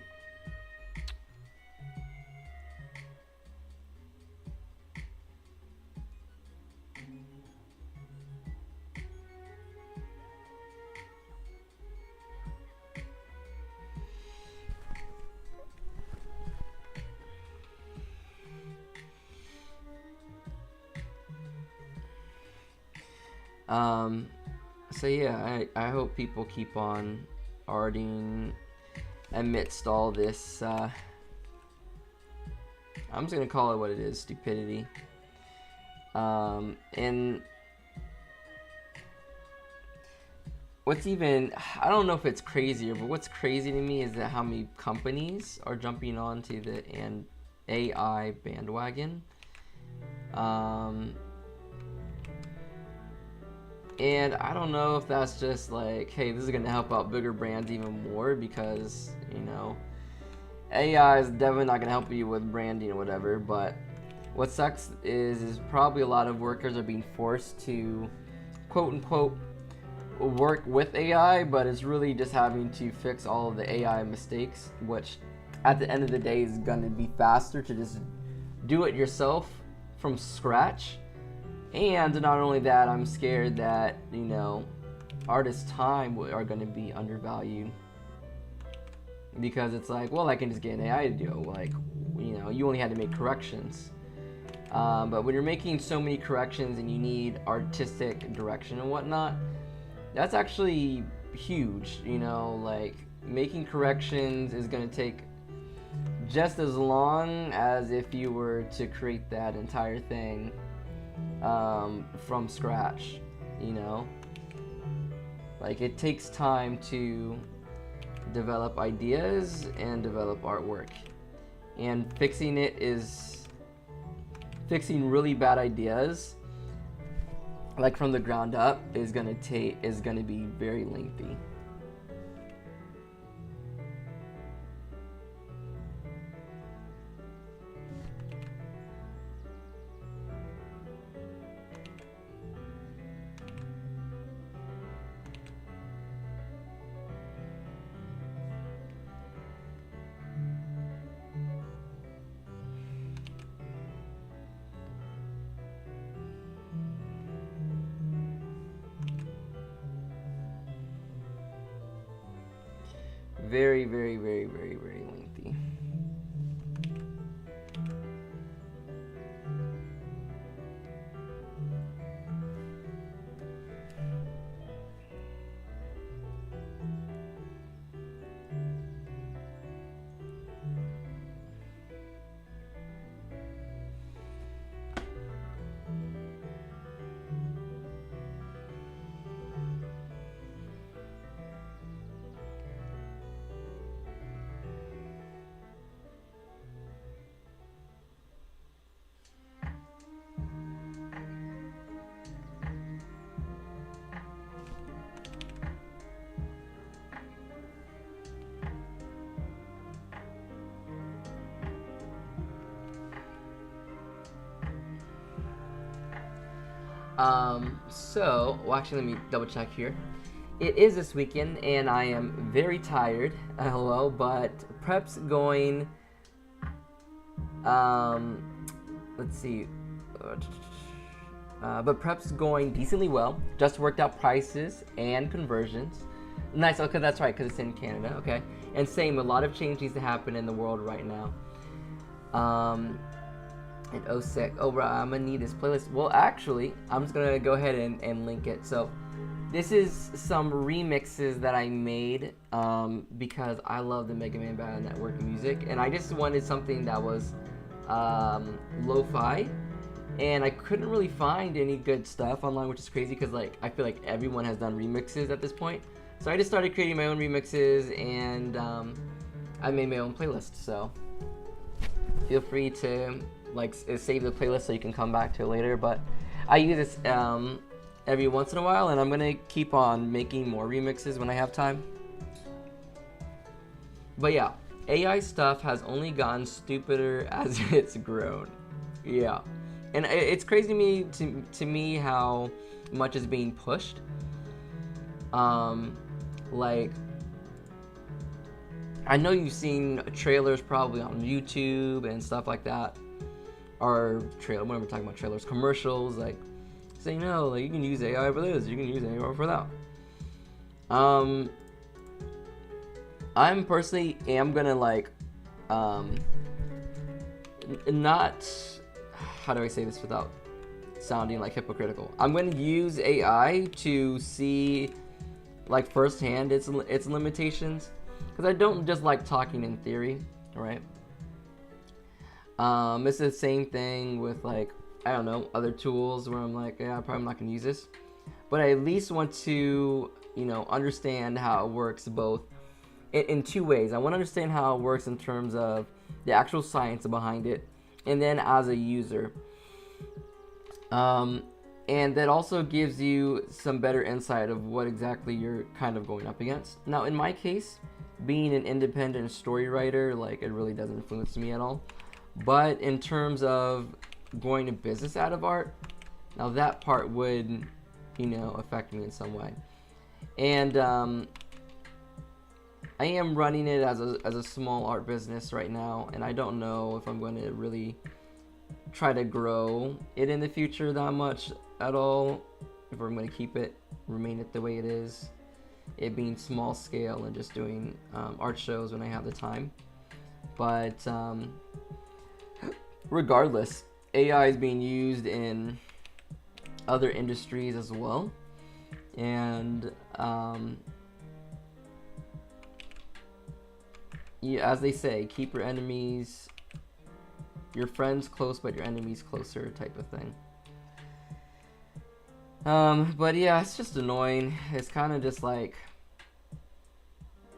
So yeah, I hope people keep on arting amidst all this, I'm just gonna call it what it is, stupidity. And what's even, I don't know if it's crazier, but what's crazy to me is that how many companies are jumping onto the AI bandwagon. And I don't know if that's just like, hey, this is going to help out bigger brands even more, because, you know, AI is definitely not going to help you with branding or whatever. But what sucks is probably a lot of workers are being forced to, quote unquote, work with AI, but it's really just having to fix all of the AI mistakes, which at the end of the day is going to be faster to just do it yourself from scratch. And not only that, I'm scared that, you know, artists' time are going to be undervalued, because it's like, well, I can just get an AI to do it. Like, you know, you only had to make corrections. But when you're making so many corrections and you need artistic direction and whatnot, that's actually huge. You know, like making corrections is going to take just as long as if you were to create that entire thing from scratch. You know, like it takes time to develop ideas and develop artwork, and fixing really bad ideas like from the ground up is gonna be very lengthy. Very, very, very, very, very lengthy. Well, actually, let me double check here. It is this weekend, and I am very tired. Hello, but prep's going. Let's see. But prep's going decently well. Just worked out prices and conversions. Nice. Okay, that's right, because it's in Canada. Okay, and same. A lot of change needs to happen in the world right now. And oh sick. Oh, bro, I'm gonna need this playlist. Well, actually, I'm just gonna go ahead and link it. So, this is some remixes that I made because I love the Megaman Battle Network music, and I just wanted something that was lo-fi, and I couldn't really find any good stuff online, which is crazy because like I feel like everyone has done remixes at this point. So I just started creating my own remixes, and I made my own playlist. So feel free to like save the playlist so you can come back to it later, but I use this every once in a while, and I'm gonna keep on making more remixes when I have time. But yeah, AI stuff has only gotten stupider as it's grown. Yeah, and it's crazy to me how much is being pushed. Like I know you've seen trailers probably on YouTube and stuff like that. Or when we're talking about trailers, commercials, like saying, no, like you can use AI for this, you can use AI for that. I'm personally am gonna like, not, how do I say this without sounding like hypocritical? I'm gonna use AI to see like firsthand its limitations, because I don't just like talking in theory, right? It's the same thing with like, I don't know, other tools where I'm like, yeah, I'm probably not gonna use this, but I at least want to, you know, understand how it works both in two ways. I want to understand how it works in terms of the actual science behind it, and then as a user. And that also gives you some better insight of what exactly you're kind of going up against. Now, in my case, being an independent story writer, like it really doesn't influence me at all. But in terms of going to business out of art, now that part would, you know, affect me in some way. And I am running it as a small art business right now, and I don't know if I'm going to really try to grow it in the future that much at all, if I'm going to remain it the way it is, it being small scale and just doing art shows when I have the time. But regardless, AI is being used in other industries as well, and yeah, as they say, keep your friends close, but your enemies closer, type of thing. But yeah, it's just annoying. It's kind of just like,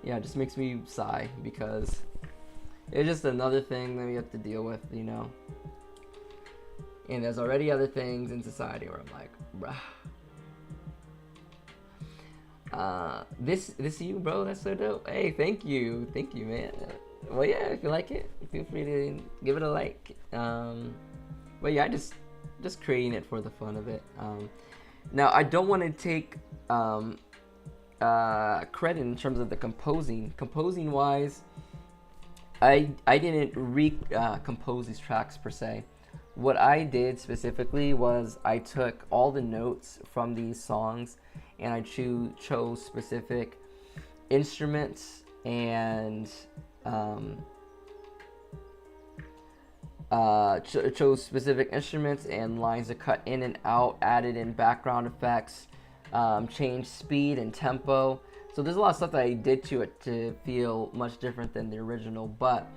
yeah, it just makes me sigh because it's just another thing that we have to deal with, you know. And there's already other things in society where I'm like, bruh. This you, bro. That's so dope. Hey, thank you, man. Well, yeah, if you like it, feel free to give it a like. But yeah, I just creating it for the fun of it. Now I don't want to take credit in terms of the composing. Composing wise, I didn't compose these tracks per se. What I did specifically was I took all the notes from these songs and I chose specific instruments and chose specific instruments and lines to cut in and out, added in background effects, changed speed and tempo. So there's a lot of stuff that I did to it to feel much different than the original, but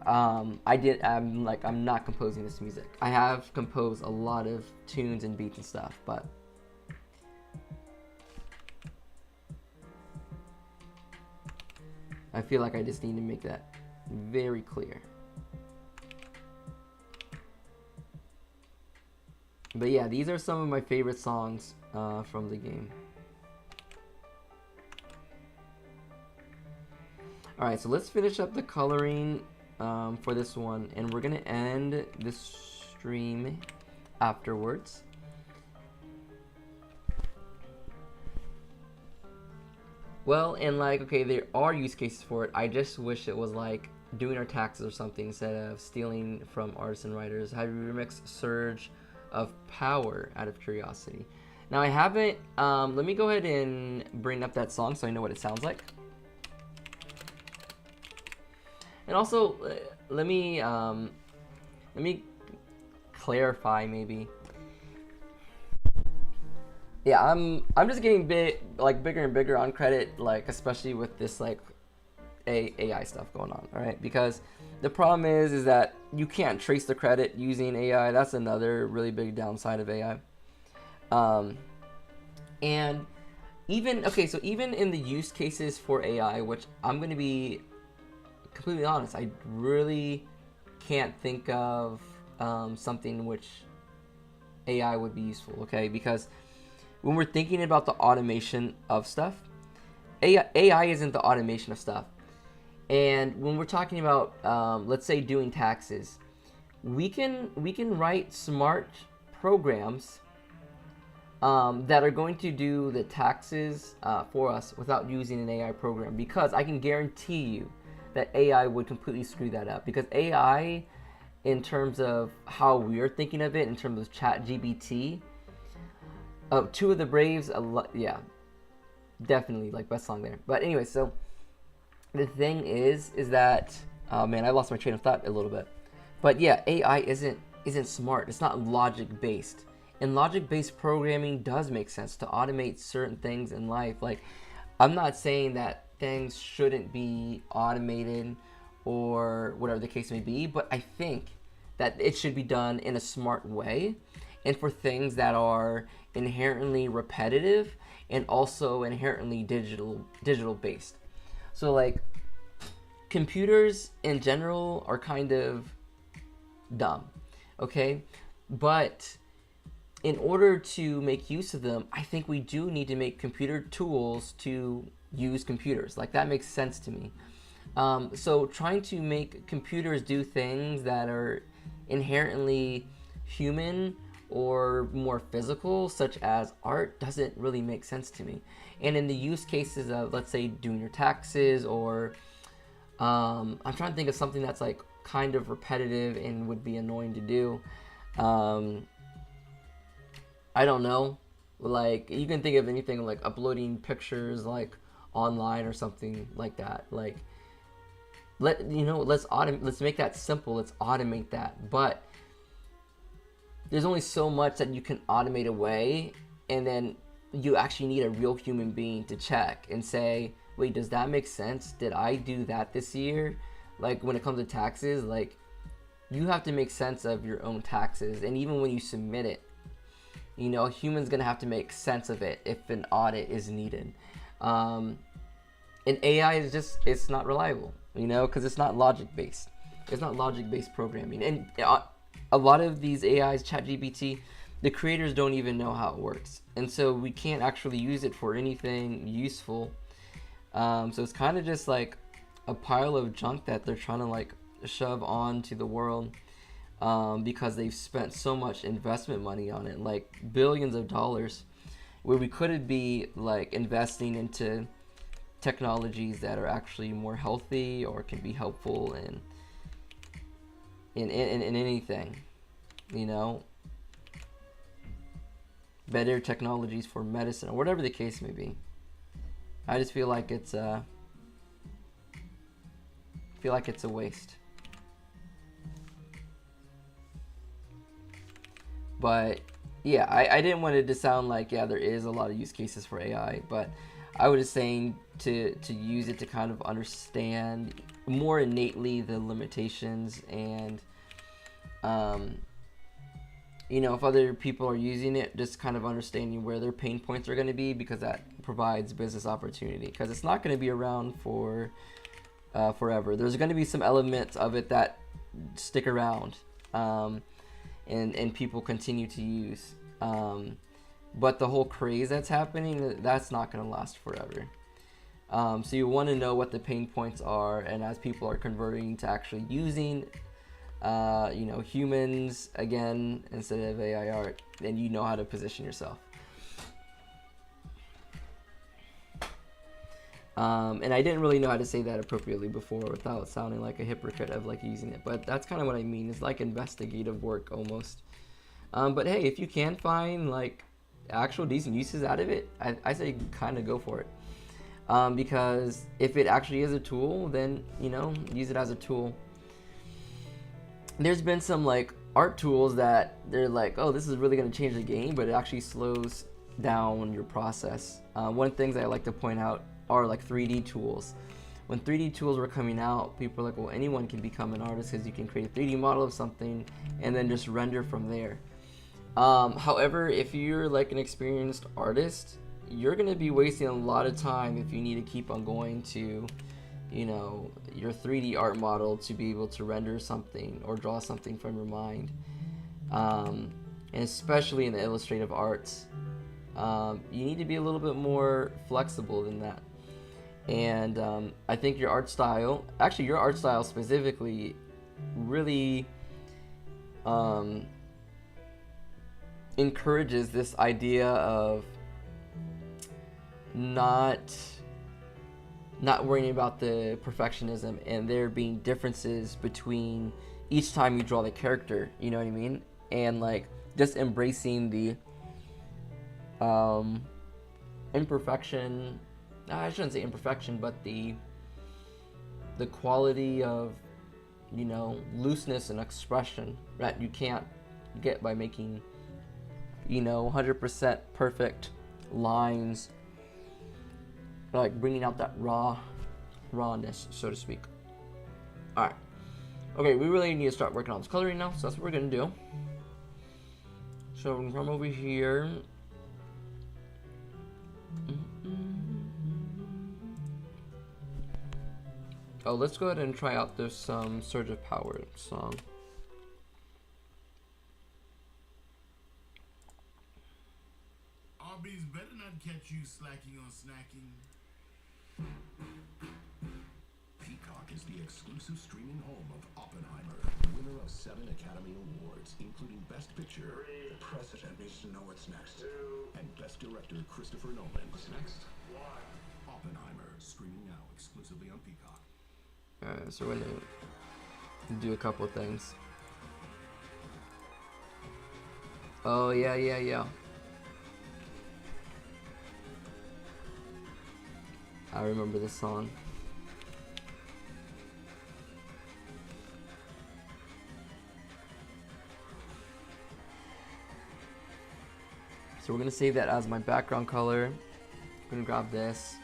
I'm not composing this music. I have composed a lot of tunes and beats and stuff, but I feel like I just need to make that very clear. But yeah, these are some of my favorite songs from the game. Alright, so let's finish up the coloring for this one, and we're gonna end this stream afterwards. Well, and like, okay, there are use cases for it. I just wish it was like doing our taxes or something instead of stealing from artists and writers. How do we remix Surge of Power out of curiosity? Now I haven't, let me go ahead and bring up that song so I know what it sounds like. And also, let me clarify maybe. Yeah, I'm just getting bigger and bigger on credit, like especially with this like AI stuff going on, all right? Because the problem is that you can't trace the credit using AI. That's another really big downside of AI. And even so even in the use cases for AI, which I'm going to be completely honest, I really can't think of something which AI would be useful, okay? Because when we're thinking about the automation of stuff, AI isn't the automation of stuff. And when we're talking about, let's say, doing taxes, we can write smart programs that are going to do the taxes for us without using an AI program, because I can guarantee you that AI would completely screw that up. Because AI, in terms of how we're thinking of it, in terms of ChatGPT, Two of the Braves, yeah, definitely like best song there. But anyway, so the thing is that, oh man, I lost my train of thought a little bit. But yeah, AI isn't smart. It's not logic based. And logic based programming does make sense to automate certain things in life. Like, I'm not saying that things shouldn't be automated or whatever the case may be, but I think that it should be done in a smart way, and for things that are inherently repetitive and also inherently digital based. So like, computers in general are kind of dumb, okay? But in order to make use of them, I think we do need to make computer tools to use computers. Like, that makes sense to me. So trying to make computers do things that are inherently human or more physical, such as art, doesn't really make sense to me. And in the use cases of, let's say, doing your taxes, or I'm trying to think of something that's like kind of repetitive and would be annoying to do. I don't know, like, you can think of anything like uploading pictures like online or something like that. Like, let's make that simple. Let's automate that. But there's only so much that you can automate away, and then you actually need a real human being to check and say, wait, does that make sense? Did I do that this year? Like when it comes to taxes, like you have to make sense of your own taxes, and even when you submit it, you know, a human's gonna have to make sense of it if an audit is needed. And AI is just, it's not reliable, you know, because it's not logic based. It's not logic based programming, and a lot of these AIs, ChatGPT, the creators don't even know how it works, and so we can't actually use it for anything useful. So it's kind of just like a pile of junk that they're trying to like shove onto the world, because they've spent so much investment money on it, like billions of dollars, where we could be like investing into technologies that are actually more healthy or can be helpful in anything, you know, better technologies for medicine or whatever the case may be. I just feel like it's a waste. But yeah, I didn't want it to sound like, yeah, there is a lot of use cases for AI, but I was just saying to use it to kind of understand more innately the limitations, and you know, if other people are using it, just kind of understanding where their pain points are going to be, because that provides business opportunity, because it's not going to be around for forever. There's going to be some elements of it that stick around, and people continue to use, but the whole craze that's happening, that's not going to last forever. So you want to know what the pain points are, and as people are converting to actually using you know, humans again instead of AI art, then you know how to position yourself. And I didn't really know how to say that appropriately before without sounding like a hypocrite of like using it, but that's kind of what I mean. It's like investigative work almost. But hey, if you can find like actual decent uses out of it, I say kind of go for it. Because if it actually is a tool, then, you know, use it as a tool. There's been some like art tools that they're like, oh, this is really going to change the game, but it actually slows down your process. One of the things I like to point out are like 3D tools. When 3D tools were coming out, people were like, well, anyone can become an artist because you can create a 3D model of something and then just render from there. However, if you're like an experienced artist, you're going to be wasting a lot of time if you need to keep on going to, you know, your 3D art model to be able to render something or draw something from your mind. And especially in the illustrative arts, you need to be a little bit more flexible than that. And I think your art style specifically, really encourages this idea of not worrying about the perfectionism and there being differences between each time you draw the character, you know what I mean? And like just embracing the imperfection, I shouldn't say imperfection, but the quality of, you know, looseness and expression that you can't get by making, you know, 100% perfect lines, like bringing out that rawness, so to speak. All right, okay, we really need to start working on this coloring now, so that's what we're gonna do. So we're gonna come over here. Oh, let's go ahead and try out this Surge of Power song. Arby's better not catch you slacking on snacking. Peacock is the exclusive streaming home of Oppenheimer, winner of 7 Academy Awards, including Best Picture, The President needs to know what's next, and Best Director Christopher Nolan. What's next? Oppenheimer, streaming now exclusively on Peacock. Alright, so we're gonna do a couple things. Oh yeah. I remember this song. So we're gonna save that as my background color. I'm gonna grab this.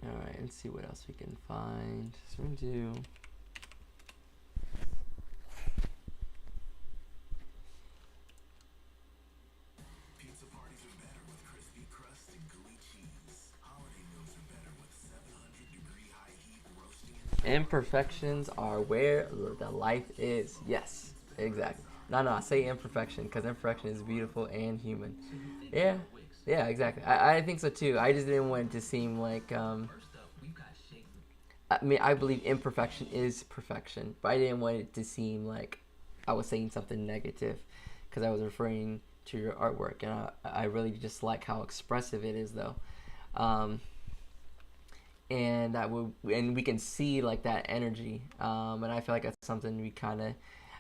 Alright, let's see what else we can find. So we're gonna do Pizza parties are better with crispy crust and gooey cheese. Holiday meals are better with 700-degree high heat roasting. imperfections are where the life is. Yes, exactly. No, I say imperfection because imperfection is beautiful and human. Yeah, yeah, exactly. I think so too. I just didn't want it to seem like I mean, I believe imperfection is perfection, but I didn't want it to seem like I was saying something negative because I was referring to your artwork, and I really just like how expressive it is, though. And we can see like that energy, and I feel like that's something we kind of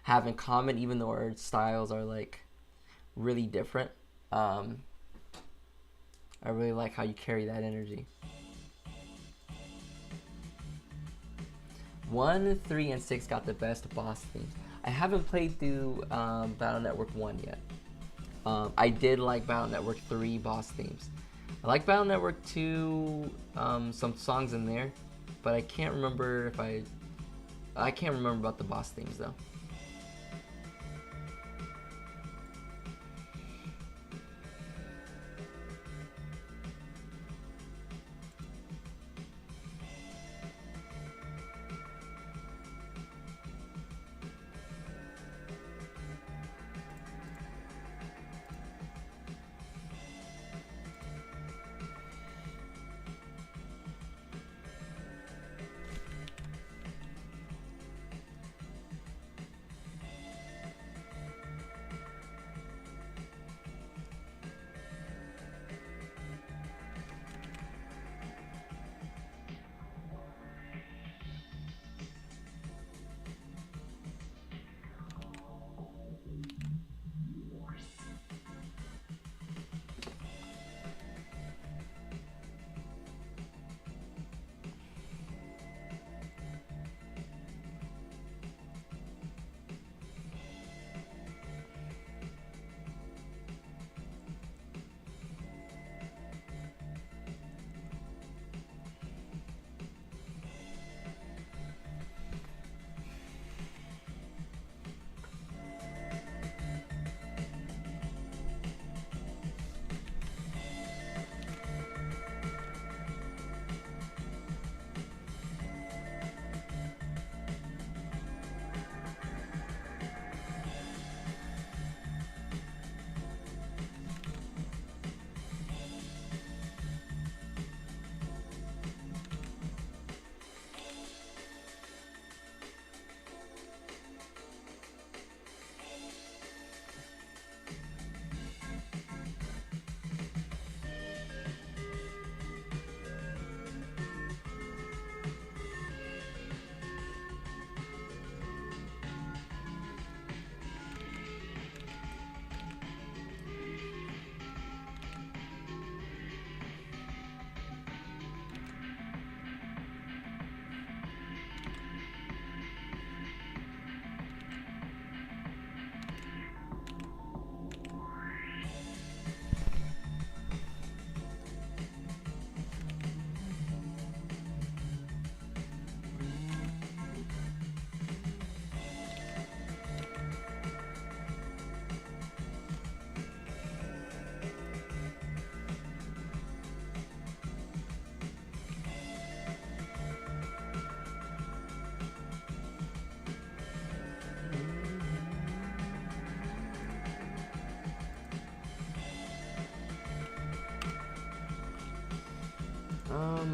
have in common, even though our styles are like really different. I really like how you carry that energy. 1, 3, and 6 got the best boss themes. I haven't played through Battle Network 1 yet. I did like Battle Network 3 boss themes. I like Battle Network 2, some songs in there, but I can't remember if I can't remember about the boss themes though.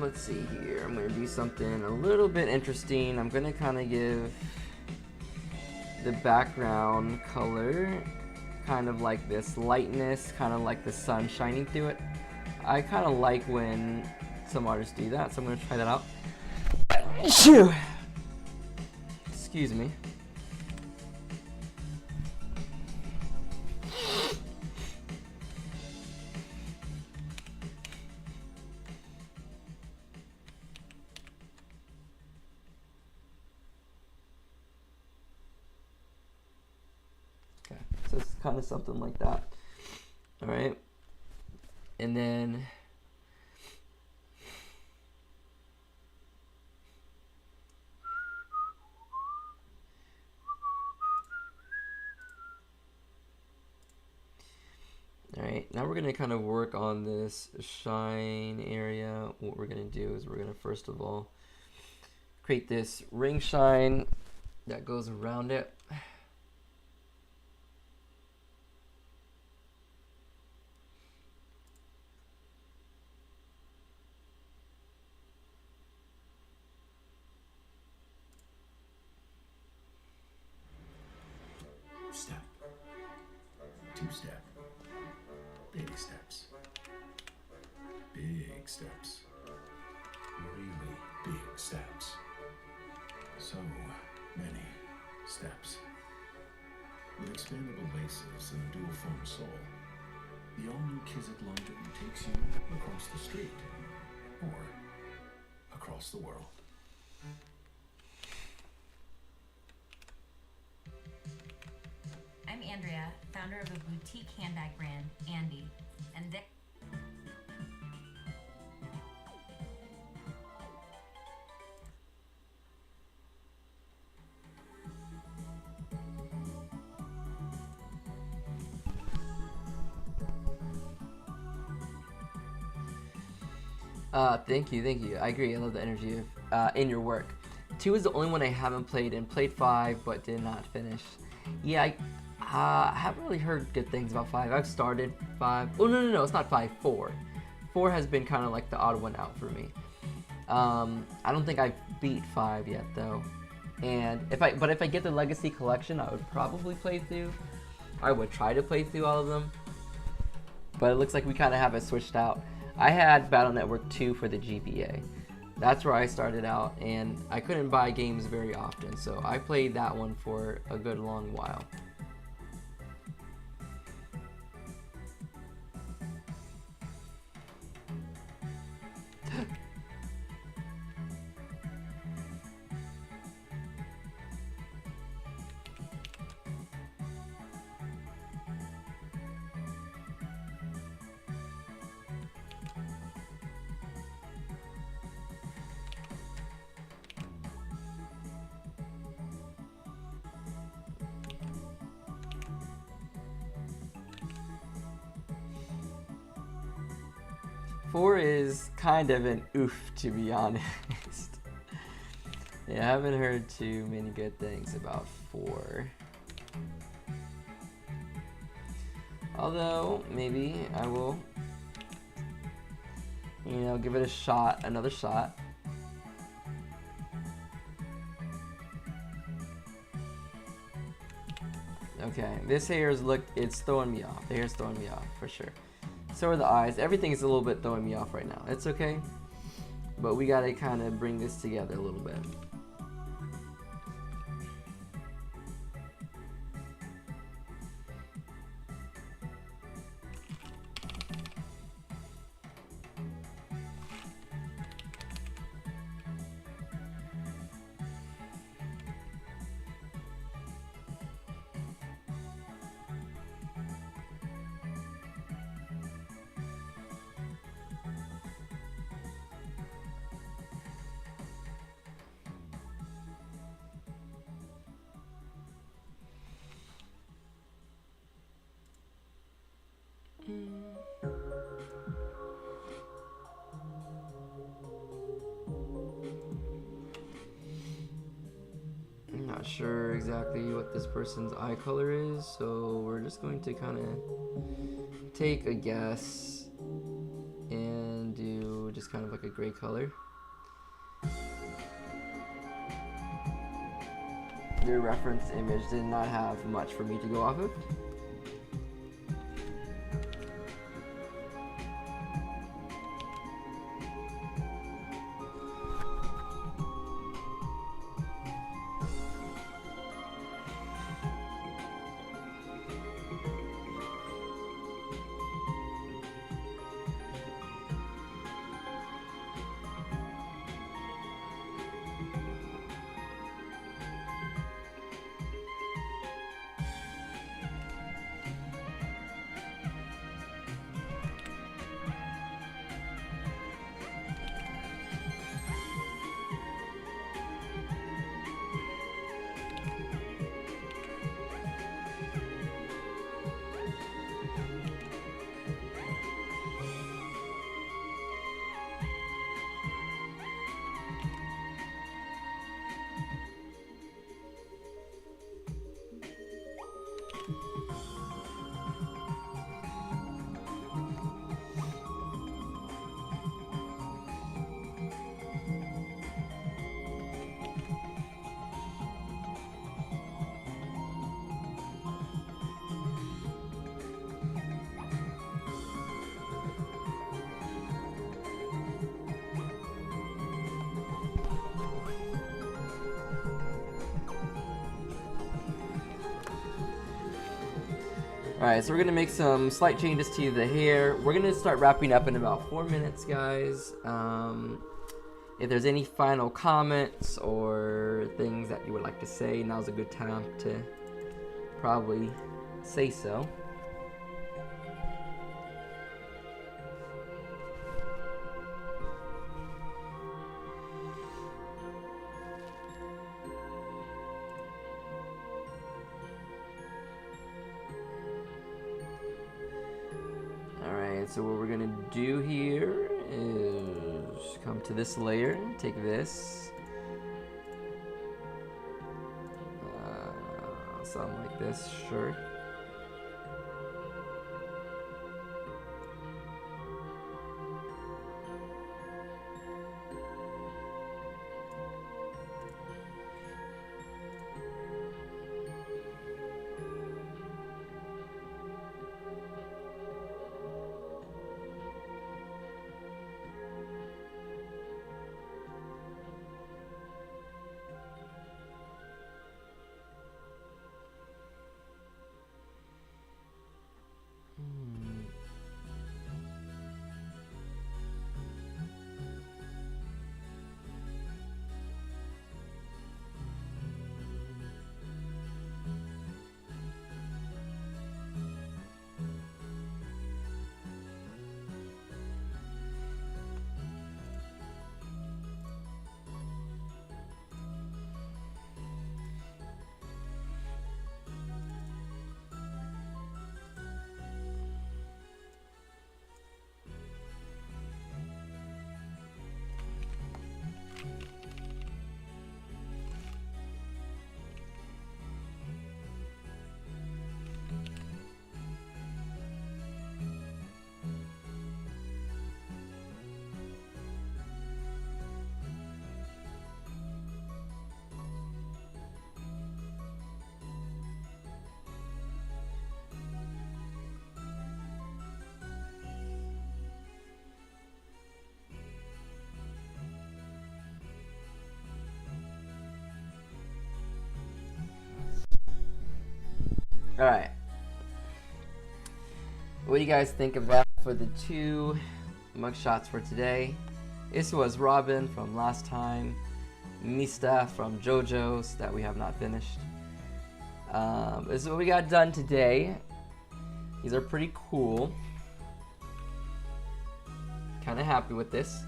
Let's see here. I'm gonna do something a little bit interesting. I'm gonna kind of give the background color kind of like this lightness, kind of like the sun shining through it. I kind of like when some artists do that, so I'm gonna try that out. Excuse me. Okay, so it's kind of something like that. All right, and then alright, now we're going to kind of work on this shine area. What we're going to do is we're going to first of all create this ring shine that goes around it. Step. Two-step. Baby steps. Big steps. Really big steps. So many steps. With expandable laces and a dual foam sole, the all-new Kizik lingerie takes you across the street or across the world. I'm Andrea, founder of a boutique handbag brand, Andy, and this. Thank you. I agree. I love the energy of in your work. 2 is the only one I haven't played in. Played 5, but did not finish. Yeah, I haven't really heard good things about 5. I've started 5. Oh no, it's not 5. 4. 4 has been kind of like the odd one out for me. I don't think I've beat 5 yet though. And if I get the Legacy Collection, I would probably play through. I would try to play through all of them. But it looks like we kind of have it switched out. I had Battle Network 2 for the GBA. That's where I started out, and I couldn't buy games very often, so I played that one for a good long while. Four is kind of an oof, to be honest. Yeah, I haven't heard too many good things about 4. Although, maybe I will, give it a shot, another shot. Okay, this hair's it's throwing me off. The hair's throwing me off, for sure. So are the eyes. Everything is a little bit throwing me off right now. It's okay, but we gotta kind of bring this together a little bit. I'm not sure exactly what this person's eye color is, so we're just going to kind of take a guess and do which is kind of like a gray color. Their reference image did not have much for me to go off of. Alright, so we're going to make some slight changes to the hair. We're going to start wrapping up in about 4 minutes, guys. If there's any final comments or things that you would like to say, now's a good time to probably say so. So what we're gonna do here is come to this layer, take this, something like this, sure. Alright. What do you guys think of that for the 2 mugshots for today? This was Robin from last time, Mista from JoJo's that we have not finished. This is what we got done today. These are pretty cool. Kind of happy with this.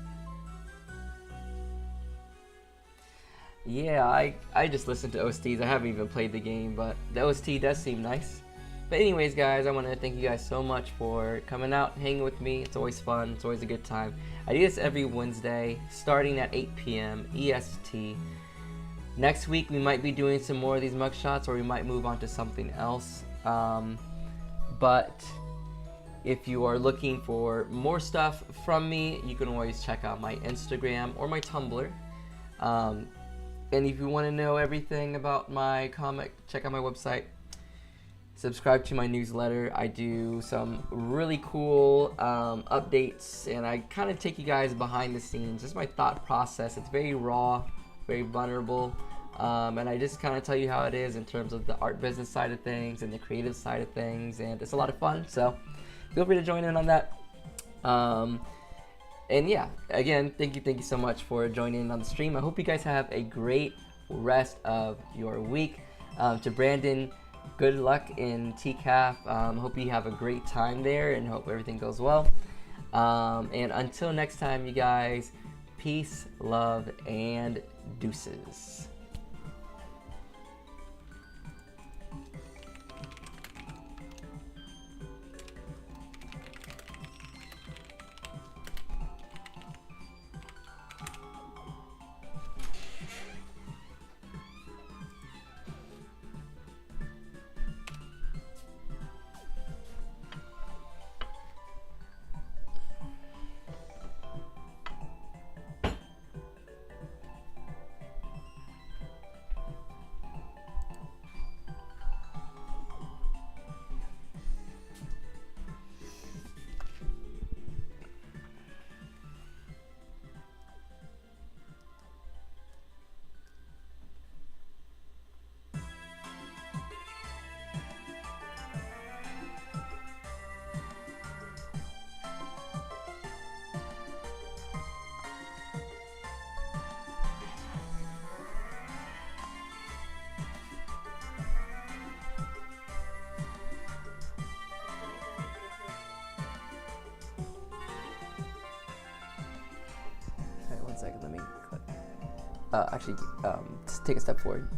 Yeah, I just listened to OSTs. I haven't even played the game, but the OST does seem nice. But anyways, guys, I want to thank you guys so much for coming out, hanging with me. It's always fun. It's always a good time. I do this every Wednesday, starting at 8 p.m. EST. Next week, we might be doing some more of these mugshots, or we might move on to something else. But if you are looking for more stuff from me, you can always check out my Instagram or my Tumblr. And if you want to know everything about my comic, check out my website. Subscribe to my newsletter. I do some really cool updates, and I kind of take you guys behind the scenes. Just my thought process. It's very raw, very vulnerable, and I just kind of tell you how it is in terms of the art business side of things and the creative side of things, and it's a lot of fun. So feel free to join in on that. And yeah, again, thank you so much for joining in on the stream. I hope you guys have a great rest of your week. To Brandon, good luck in TCAF. Hope you have a great time there and hope everything goes well. And until next time, you guys, peace, love, and deuces. One second, let me click. Actually, just take a step forward.